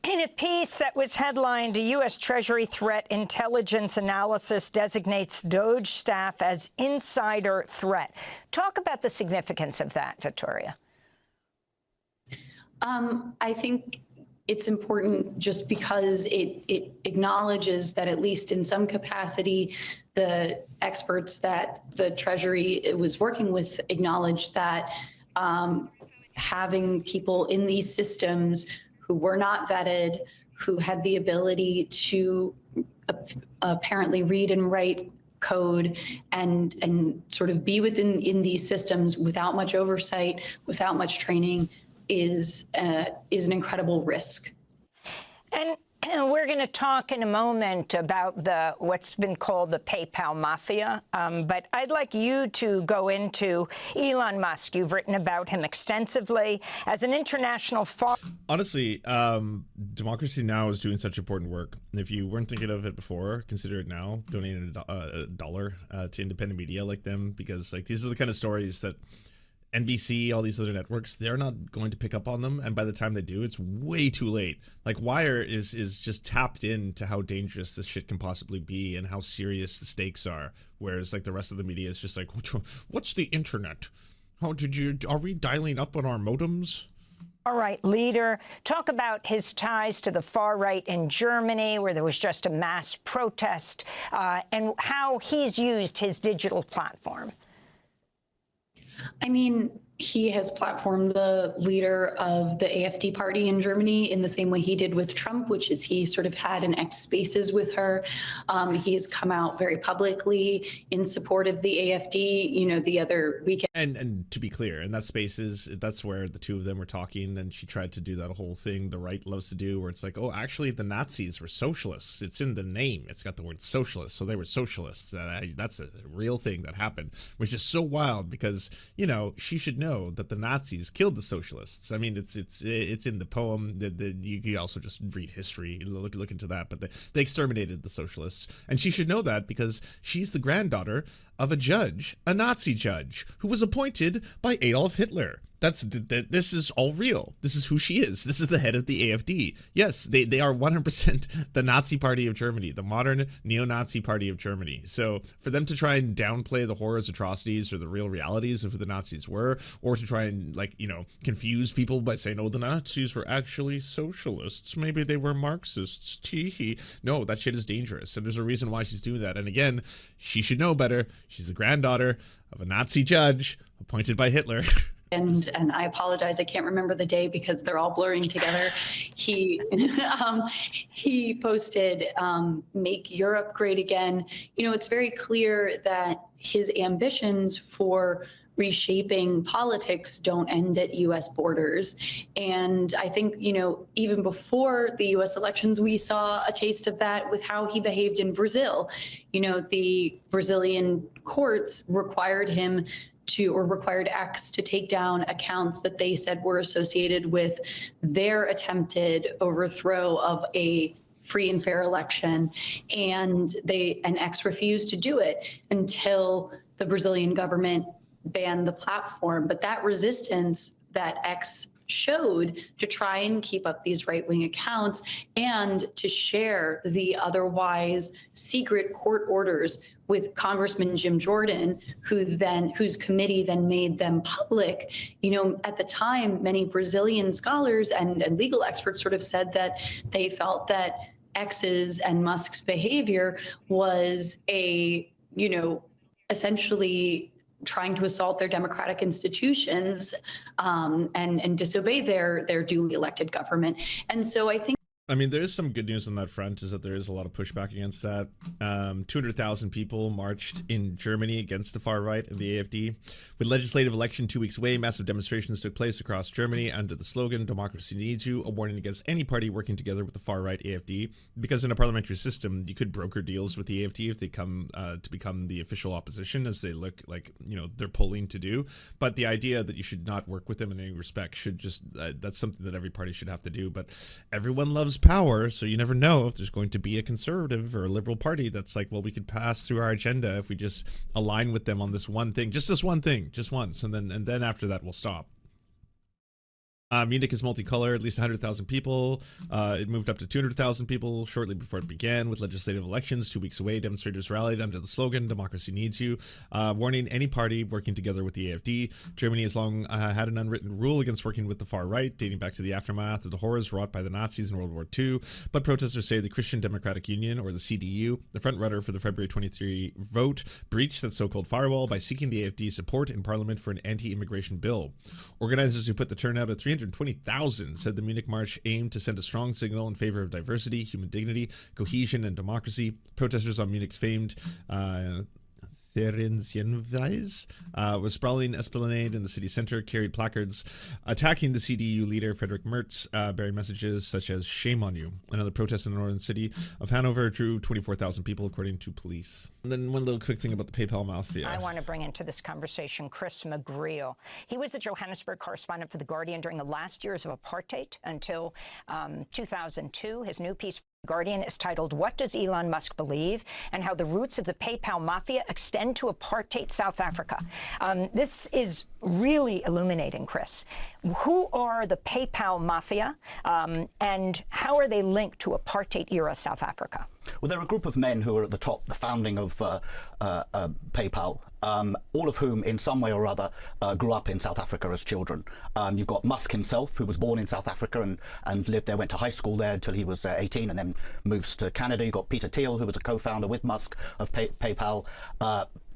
In a piece that was headlined, a U.S. Treasury threat intelligence analysis designates DOGE staff as insider threat. Talk about the significance of that, Victoria. I think it's important just because it acknowledges that, at least in some capacity, the experts that the Treasury was working with acknowledged that having people in these systems who were not vetted, who had the ability to apparently read and write code and sort of be in these systems without much oversight, without much training, is an incredible risk. And we're going to talk in a moment about what's been called the PayPal mafia. But I'd like you to go into Elon Musk. You've written about him extensively as an international. Honestly, Democracy Now! Is doing such important work. If you weren't thinking of it before, consider it now. Donating a dollar to independent media like them, because these are the kind of stories that NBC, all these other networks, they're not going to pick up on them, and by the time they do, it's way too late. Wire is just tapped into how dangerous this shit can possibly be and how serious the stakes are, whereas the rest of the media is just what's the internet? Are we dialing up on our modems? All right, leader, talk about his ties to the far right in Germany, where there was just a mass protest, and how he's used his digital platform. I mean, he has platformed the leader of the AfD party in Germany in the same way he did with Trump, which is he sort of had an X Spaces with her. He has come out very publicly in support of the AfD, the other weekend. And to be clear, in that Spaces, that's where the two of them were talking, and she tried to do that whole thing the right loves to do, where it's oh, actually, the Nazis were socialists. It's in the name. It's got the word socialist, so they were socialists. That's a real thing that happened, which is so wild because, she should know that the Nazis killed the socialists. I mean, it's in the poem. You also just read history, look into that. But they exterminated the socialists, and she should know that because she's the granddaughter of a judge, a Nazi judge, who was appointed by Adolf Hitler. This is all real. This is who she is. This is the head of the AfD. Yes, they are 100% the Nazi party of Germany, the modern neo-Nazi party of Germany. So for them to try and downplay the horrors, atrocities, or the real realities of who the Nazis were, or to try and confuse people by saying, oh, the Nazis were actually socialists, maybe they were Marxists, tee. No, that shit is dangerous, and there's a reason why she's doing that. And again, she should know better. She's the granddaughter of a Nazi judge appointed by Hitler. And I apologize, I can't remember the day because they're all blurring together. He posted, "Make Europe Great Again." It's very clear that his ambitions for reshaping politics don't end at U.S. borders. And I think, even before the U.S. elections, we saw a taste of that with how he behaved in Brazil. The Brazilian courts required X to take down accounts that they said were associated with their attempted overthrow of a free and fair election. And X refused to do it until the Brazilian government banned the platform. But that resistance that X showed to try and keep up these right-wing accounts and to share the otherwise secret court orders with Congressman Jim Jordan, whose committee then made them public. At the time, many Brazilian scholars and legal experts sort of said that they felt that X's and Musk's behavior was essentially trying to assault their democratic institutions and disobey their duly elected government. And so I think I mean, there is some good news on that front, is that there is a lot of pushback against that. 200,000 people marched in Germany against the far right and the AfD. With legislative election 2 weeks away, massive demonstrations took place across Germany under the slogan, "Democracy needs you," a warning against any party working together with the far right AfD. Because in a parliamentary system, you could broker deals with the AfD if they come to become the official opposition, as they look like, you know, they're polling to do. But the idea that you should not work with them in any respect should just, that's something that every party should have to do. But everyone loves power, so you never know if there's going to be a conservative or a liberal party that's like, well, we could pass through our agenda if we just align with them on this one thing, just this one thing, just once, and then after that we'll stop. Munich is multicolored, at least 100,000 people. It moved up to 200,000 people shortly before it began. With legislative elections 2 weeks away, demonstrators rallied under the slogan, "Democracy needs you," warning any party working together with the AfD. Germany has long had an unwritten rule against working with the far right, dating back to the aftermath of the horrors wrought by the Nazis in World War II. But protesters say the Christian Democratic Union, or the CDU, the front-runner for the February 23 vote, breached that so-called firewall by seeking the AfD support in Parliament for an anti-immigration bill. Organizers who put the turnout at 320,000 said the Munich March aimed to send a strong signal in favor of diversity, human dignity, cohesion, and democracy. Protesters on Munich's famed Theresienwiese was sprawling esplanade in the city center, carried placards attacking the CDU leader Friedrich Merz, bearing messages such as "Shame on you." Another protest in the northern city of Hanover drew 24,000 people, according to police. And then one little quick thing about the PayPal mafia. I want to bring into this conversation Chris McGreal. He was the Johannesburg correspondent for The Guardian during the last years of apartheid until 2002. His new piece, Guardian, is titled "What Does Elon Musk Believe?" and How the Roots of the PayPal Mafia Extend to Apartheid South Africa. This is really illuminating, Chris. Who are the PayPal Mafia, and how are they linked to apartheid-era South Africa? Well, they're a group of men who are at the top, the founding of PayPal, all of whom in some way or other grew up in South Africa as children. You've got Musk himself, who was born in South Africa and lived there, went to high school there until he was 18 and then moves to Canada. You've got Peter Thiel, who was a co-founder with Musk of PayPal.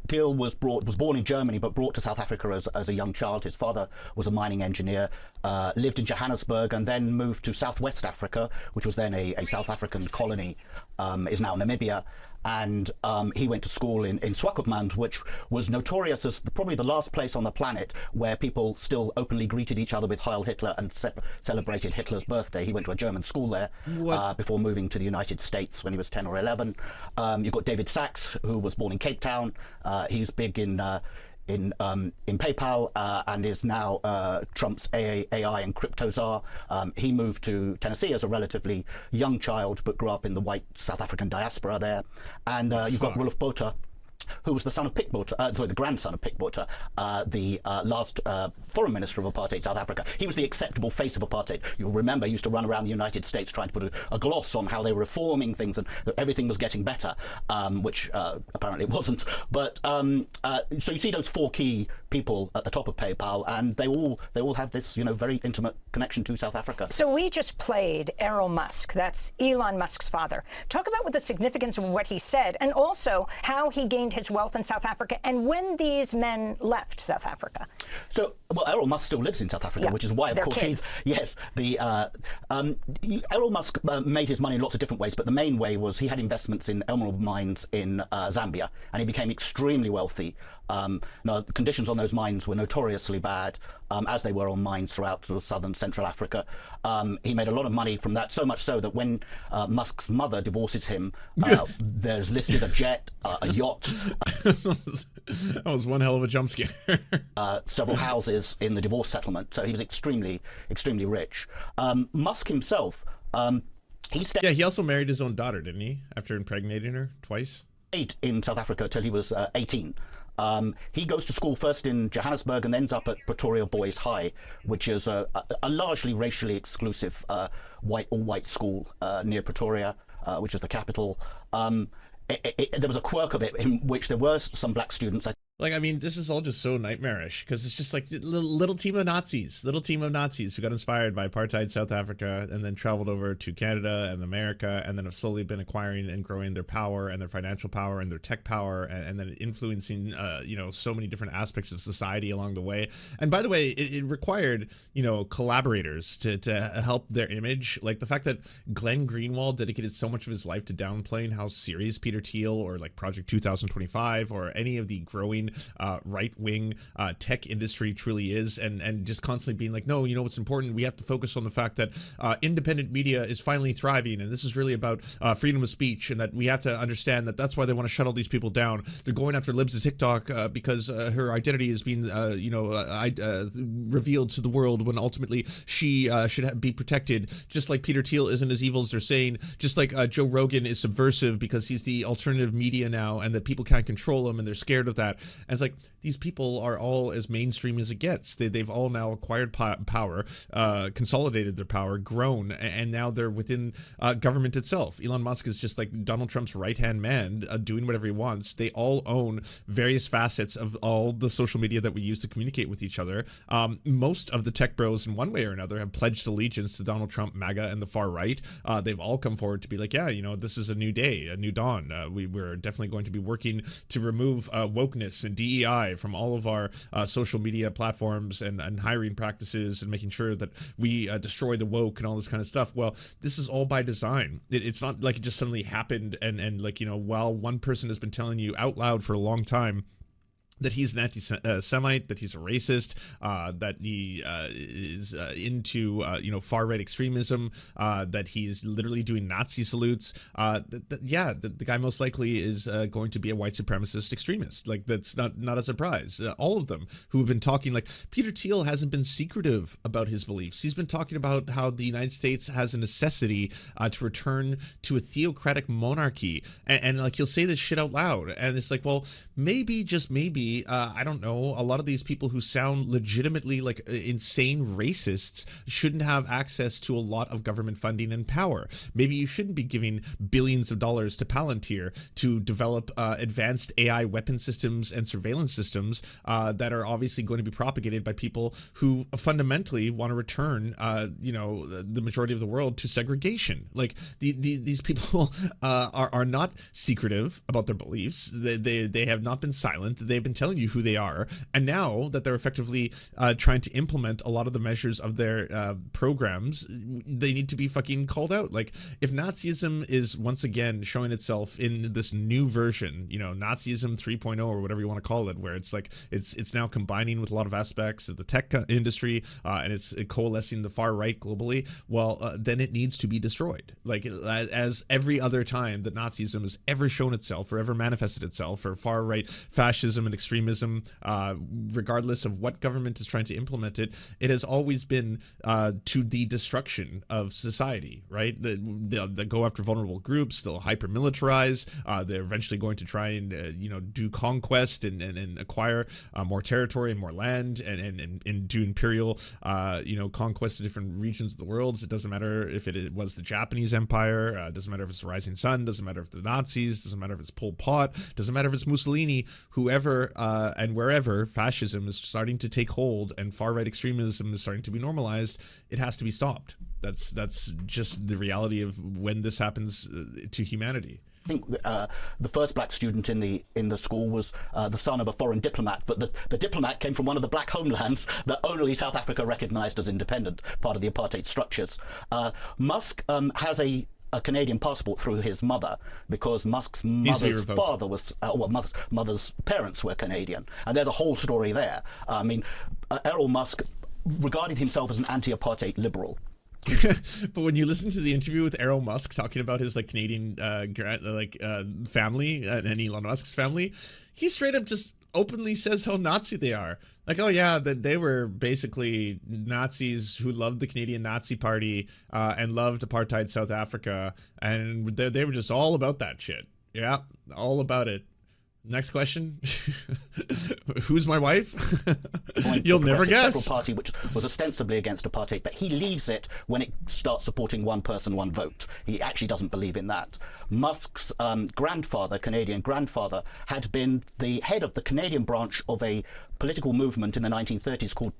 Thiel was born in Germany, but brought to South Africa as a young child. His father was a mining engineer, lived in Johannesburg, and then moved to Southwest Africa, which was then a South African colony, is now Namibia. And he went to school in Swakopmund, which was notorious as probably the last place on the planet where people still openly greeted each other with Heil Hitler and celebrated Hitler's birthday. He went to a German school there before moving to the United States when he was 10 or 11. You've got David Sachs, who was born in Cape Town. He's big in PayPal and is now Trump's AI and crypto czar. He moved to Tennessee as a relatively young child, but grew up in the white South African diaspora there. And you've got Rolf Botha, who was the son of Pik Botha, the grandson of Pik Botha, the last foreign minister of apartheid South Africa. He was the acceptable face of apartheid. You'll remember he used to run around the United States trying to put a gloss on how they were reforming things and that everything was getting better, which apparently it wasn't. But so you see those four key people at the top of PayPal, and they all have this, you know, very intimate connection to South Africa. So we just played Errol Musk, that's Elon Musk's father. Talk about what the significance of what he said, and also how he gained his wealth in South Africa, and when these men left South Africa. So, well, Errol Musk still lives in South Africa, which is why, of course, kids. Errol Musk made his money in lots of different ways, but the main way was he had investments in emerald mines in Zambia, and he became extremely wealthy. Now, the conditions on those mines were notoriously bad, as they were on mines throughout sort of southern Central Africa. He made a lot of money from that, so much so that when Musk's mother divorces him, there's listed a jet, a yacht. That was one hell of a jump scare. Several houses in the divorce settlement, so he was extremely, extremely rich. Musk himself, he also married his own daughter, didn't he, after impregnating her twice? Stayed in South Africa till he was 18. He goes to school first in Johannesburg and ends up at Pretoria Boys High, which is a largely racially exclusive all-white school near Pretoria, which is the capital. There was a quirk of it in which there were some black students. Like, I mean, this is all just so nightmarish because it's just like little team of Nazis who got inspired by apartheid South Africa and then traveled over to Canada and America and then have slowly been acquiring and growing their power and their financial power and their tech power and then influencing, you know, so many different aspects of society along the way. And by the way, it required, you know, collaborators to help their image. Like the fact that Glenn Greenwald dedicated so much of his life to downplaying how serious Peter Thiel or like Project 2025 or any of the growing right-wing tech industry truly is, and just constantly being like, no, you know what's important? We have to focus on the fact that independent media is finally thriving, and this is really about freedom of speech, and that we have to understand that that's why they want to shut all these people down. They're going after Libs of TikTok because her identity is being, you know, revealed to the world when ultimately she should be protected, just like Peter Thiel isn't as evil as they're saying, just like Joe Rogan is subversive because he's the alternative media now, and that people can't control him, and they're scared of that. And it's like, these people are all as mainstream as it gets. They've all now acquired power, consolidated their power, grown, and now they're within government itself. Elon Musk is just like Donald Trump's right-hand man, doing whatever he wants. They all own various facets of all the social media that we use to communicate with each other. Most of the tech bros, in one way or another, have pledged allegiance to Donald Trump, MAGA, and the far right. They've all come forward to be like, yeah, you know, this is a new day, a new dawn. We're definitely going to be working to remove wokeness and DEI from all of our social media platforms and hiring practices and making sure that we destroy the woke and all this kind of stuff. Well, this is all by design. It's not like it just suddenly happened and like, you know, while one person has been telling you out loud for a long time that he's an anti-Semite, that he's a racist, that he is into, you know, far-right extremism, that he's literally doing Nazi salutes. Yeah, the guy most likely is going to be a white supremacist extremist. Like, that's not a surprise. All of them who have been talking, like, Peter Thiel hasn't been secretive about his beliefs. He's been talking about how the United States has a necessity to return to a theocratic monarchy. And like, he'll say this shit out loud. And it's like, well, maybe, just maybe, I don't know, a lot of these people who sound legitimately like insane racists shouldn't have access to a lot of government funding and power. Maybe you shouldn't be giving billions of dollars to Palantir to develop advanced AI weapon systems and surveillance systems that are obviously going to be propagated by people who fundamentally want to return, you know, the majority of the world to segregation. Like, these people are not secretive about their beliefs. They have not been silent. They've been telling you who they are, and now that they're effectively trying to implement a lot of the measures of their programs, they need to be fucking called out. Like, if Nazism is once again showing itself in this new version, you know, Nazism 3.0 or whatever you want to call it, where it's like it's now combining with a lot of aspects of the tech industry and it's coalescing the far right globally, well, then it needs to be destroyed. Like, as every other time that Nazism has ever shown itself or ever manifested itself, or far right fascism and extremism, regardless of what government is trying to implement it, it has always been to the destruction of society, right? They'll go after vulnerable groups, they'll hyper-militarize, they're eventually going to try and, you know, do conquest and acquire more territory and more land and do imperial, you know, conquest of different regions of the world. It doesn't matter if it was the Japanese Empire, doesn't matter if it's the Rising Sun, doesn't matter if it's the Nazis, doesn't matter if it's Pol Pot, doesn't matter if it's Mussolini, whoever and wherever fascism is starting to take hold and far-right extremism is starting to be normalized, it has to be stopped. That's just the reality of when this happens to humanity. I think the first black student in the school was the son of a foreign diplomat, but the diplomat came from one of the black homelands that only South Africa recognized as independent, part of the apartheid structures. Musk has a Canadian passport through his mother, because Musk's mother's father was, mother's parents were Canadian, and there's a whole story there. I mean, Errol Musk regarded himself as an anti-apartheid liberal. But when you listen to the interview with Errol Musk talking about his like Canadian family and Elon Musk's family, he straight up just openly says how Nazi they are. Like, oh yeah, that they were basically Nazis who loved the Canadian Nazi Party and loved apartheid South Africa, and they were just all about that shit. Yeah, all about it. Next question. Who's my wife? Joined You'll the never Progressive guess. Federal Party, which was ostensibly against apartheid, but he leaves it when it starts supporting one person, one vote. He actually doesn't believe in that. Musk's grandfather, Canadian grandfather, had been the head of the Canadian branch of a political movement in the 1930s called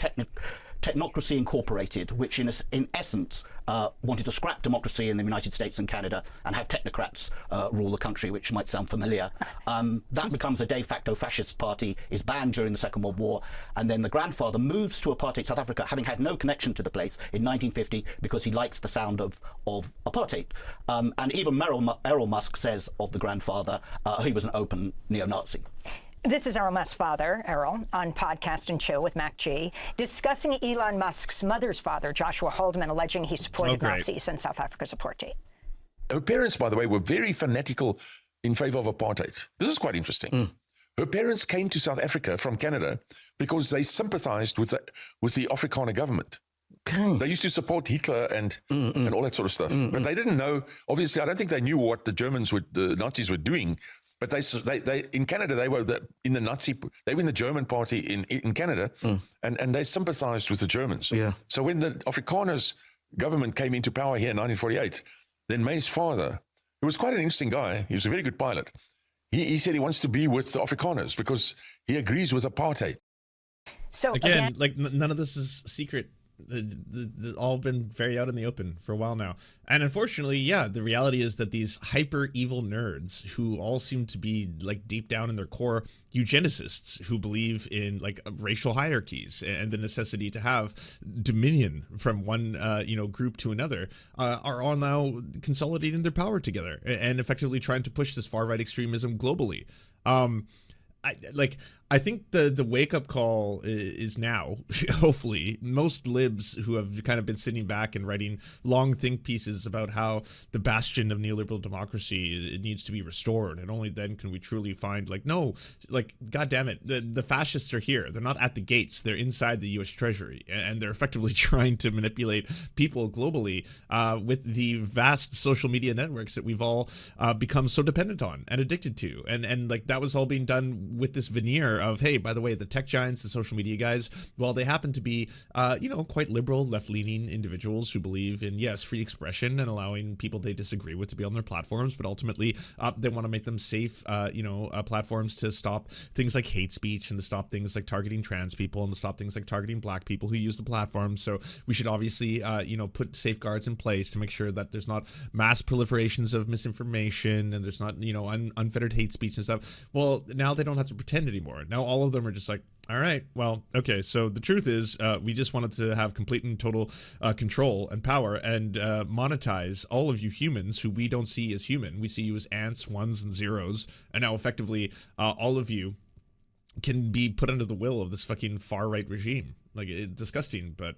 Technocracy Incorporated, which in essence wanted to scrap democracy in the United States and Canada and have technocrats rule the country, which might sound familiar. That becomes a de facto fascist party, is banned during the Second World War, and then the grandfather moves to apartheid South Africa, having had no connection to the place, in 1950 because he likes the sound of apartheid. And even Errol Musk says of the grandfather, he was an open neo-Nazi. This is Errol Musk's father, Errol, on Podcast and Chill with Mac G, discussing Elon Musk's mother's father, Joshua Haldeman, alleging he supported Nazis in South Africa's apartheid. Her parents, by the way, were very fanatical in favor of apartheid. This is quite interesting. Her parents came to South Africa from Canada because they sympathized with the Afrikaner government. They used to support Hitler and all that sort of stuff. But they didn't know, obviously, I don't think they knew what the Nazis were doing. But they in Canada, they were in the German party in Canada, and they sympathized with the Germans. Yeah. So when the Afrikaners government came into power here in 1948, then May's father, who was quite an interesting guy, he was a very good pilot, he said he wants to be with the Afrikaners because he agrees with apartheid. So again, like none of this is secret. It's all been very out in the open for a while now. And unfortunately, yeah, the reality is that these hyper evil nerds who all seem to be like deep down in their core eugenicists who believe in like racial hierarchies and the necessity to have dominion from one group to another are all now consolidating their power together and effectively trying to push this far right extremism globally. I think the wake-up call is now, hopefully. Most libs who have kind of been sitting back and writing long think pieces about how the bastion of neoliberal democracy it needs to be restored, and only then can we truly find, God damn it, the fascists are here. They're not at the gates. They're inside the U.S. Treasury, and they're effectively trying to manipulate people globally with the vast social media networks that we've all become so dependent on and addicted to. And that was all being done with this veneer of, hey, by the way, the tech giants, the social media guys, well, they happen to be, quite liberal, left-leaning individuals who believe in, yes, free expression and allowing people they disagree with to be on their platforms, but ultimately they want to make them safe, platforms to stop things like hate speech and to stop things like targeting trans people and to stop things like targeting black people who use the platform. So we should obviously, put safeguards in place to make sure that there's not mass proliferations of misinformation and there's not, unfettered hate speech and stuff. Well, now they don't have to pretend anymore. Now all of them are just like, all right, well, okay, so the truth is we just wanted to have complete and total control and power and monetize all of you humans who we don't see as human. We see you as ants, ones, and zeros, and now effectively all of you can be put under the will of this fucking far-right regime. It's disgusting, but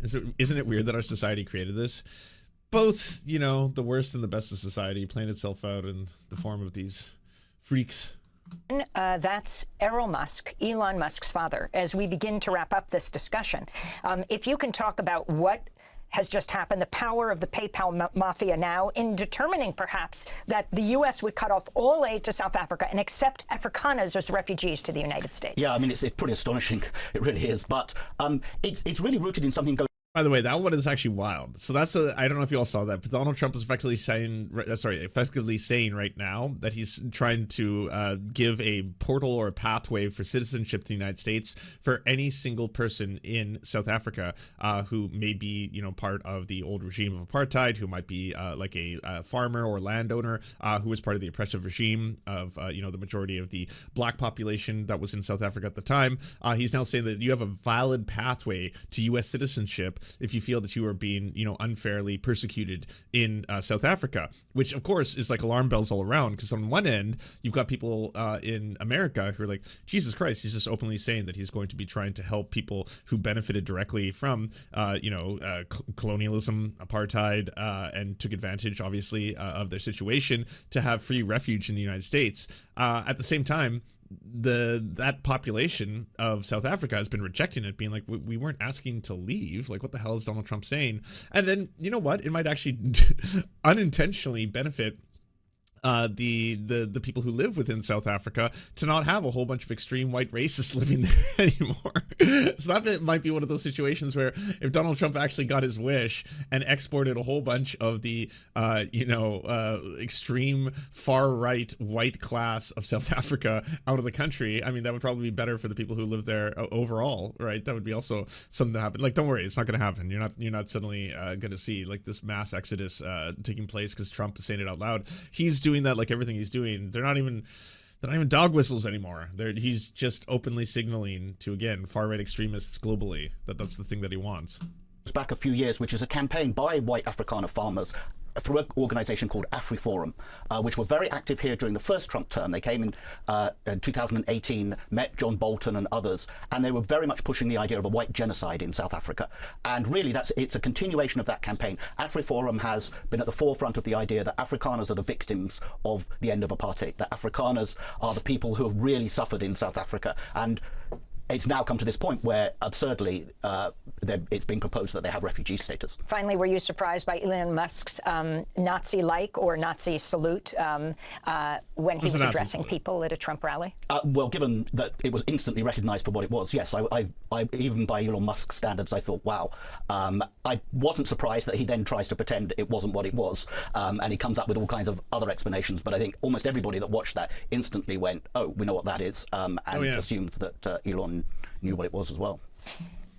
isn't it weird that our society created this? Both, the worst and the best of society playing itself out in the form of these freaks. That's Errol Musk, Elon Musk's father. As we begin to wrap up this discussion, if you can talk about what has just happened, the power of the PayPal mafia now in determining perhaps that the U.S. would cut off all aid to South Africa and accept Afrikaners as refugees to the United States. Yeah, I mean, it's pretty astonishing. It really is. But it's really rooted in something going. By the way, that one is actually wild. So I don't know if you all saw that, but Donald Trump is effectively saying right now that he's trying to give a portal or a pathway for citizenship to the United States for any single person in South Africa who may be, part of the old regime of apartheid, who might be like a farmer or landowner who was part of the oppressive regime of, the majority of the black population that was in South Africa at the time. He's now saying that you have a valid pathway to U.S. citizenship if you feel that you are being, unfairly persecuted in South Africa, which of course is like alarm bells all around. Because on one end, you've got people in America who are like, Jesus Christ, he's just openly saying that he's going to be trying to help people who benefited directly from, colonialism, apartheid, and took advantage, obviously, of their situation to have free refuge in the United States. At the same time, that population of South Africa has been rejecting it, being like, we weren't asking to leave. Like, what the hell is Donald Trump saying? And then, you know what? It might actually unintentionally benefit the people who live within South Africa to not have a whole bunch of extreme white racists living there anymore. So that might be one of those situations where if Donald Trump actually got his wish and exported a whole bunch of the extreme far right white class of South Africa out of the country, I mean, that would probably be better for the people who live there overall, right? That would be also something that happened. Like, don't worry, it's not going to happen. You're not suddenly going to see like this mass exodus taking place because Trump is saying it out loud. He's doing that, like everything he's doing. They're not even dog whistles anymore. He's just openly signaling to, again, far-right extremists globally that that's the thing that he wants. Back a few years, which is a campaign by white Afrikaner farmers through an organization called AfriForum, which were very active here during the first Trump term. They came in 2018, met John Bolton and others, and they were very much pushing the idea of a white genocide in South Africa. And really, it's a continuation of that campaign. AfriForum has been at the forefront of the idea that Afrikaners are the victims of the end of apartheid, that Afrikaners are the people who have really suffered in South Africa. And it's now come to this point where, absurdly, it's being proposed that they have refugee status. Finally, were you surprised by Elon Musk's Nazi-like or Nazi salute when he was addressing people at a Trump rally? Well, given that it was instantly recognized for what it was, yes. I even by Elon Musk standards, I thought, wow. I wasn't surprised that he then tries to pretend it wasn't what it was, and he comes up with all kinds of other explanations. But I think almost everybody that watched that instantly went, oh, we know what that is, and assumed that Elon knew what it was as well.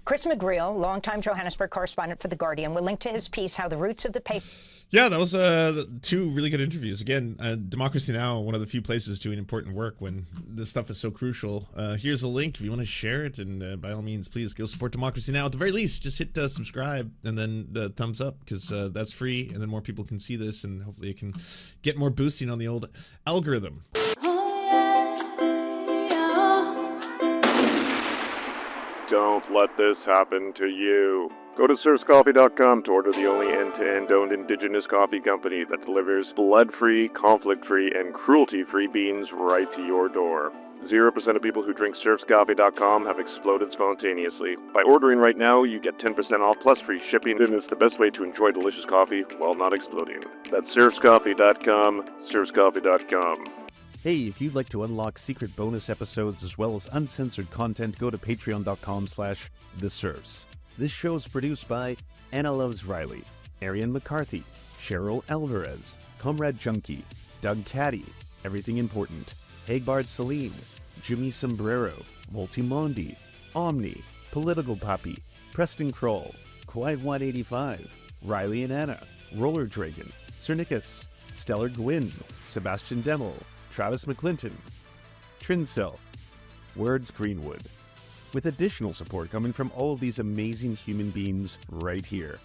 Chris McGreal, longtime Johannesburg correspondent for The Guardian, will link to his piece, How the Roots of the Paper. Yeah, that was two really good interviews. Again, Democracy Now!, one of the few places doing important work when this stuff is so crucial. Here's a link if you want to share it, and by all means, please go support Democracy Now! At the very least, just hit subscribe and then the thumbs up, because that's free, and then more people can see this, and hopefully it can get more boosting on the old algorithm. Don't let this happen to you. Go to serfscoffee.com to order the only end-to-end owned indigenous coffee company that delivers blood-free, conflict-free, and cruelty-free beans right to your door. 0% of people who drink serfscoffee.com have exploded spontaneously. By ordering right now, you get 10% off plus free shipping, and it's the best way to enjoy delicious coffee while not exploding. That's serfscoffee.com, serfscoffee.com. Hey, if you'd like to unlock secret bonus episodes as well as uncensored content, go to patreon.com/The Serfs. This show is produced by Anna Loves Riley, Arian McCarthy, Cheryl Alvarez, Comrade Junkie, Doug Caddy, Everything Important, Hagbard Celine, Jimmy Sombrero, Multimondi, Omni, Political Poppy, Preston Kroll, Quiet 185, Riley and Anna, Roller Dragon, Cernicus, Stellar Gwyn, Sebastian Demmel, Travis McClinton, Trincell, Words Greenwood, with additional support coming from all of these amazing human beings right here.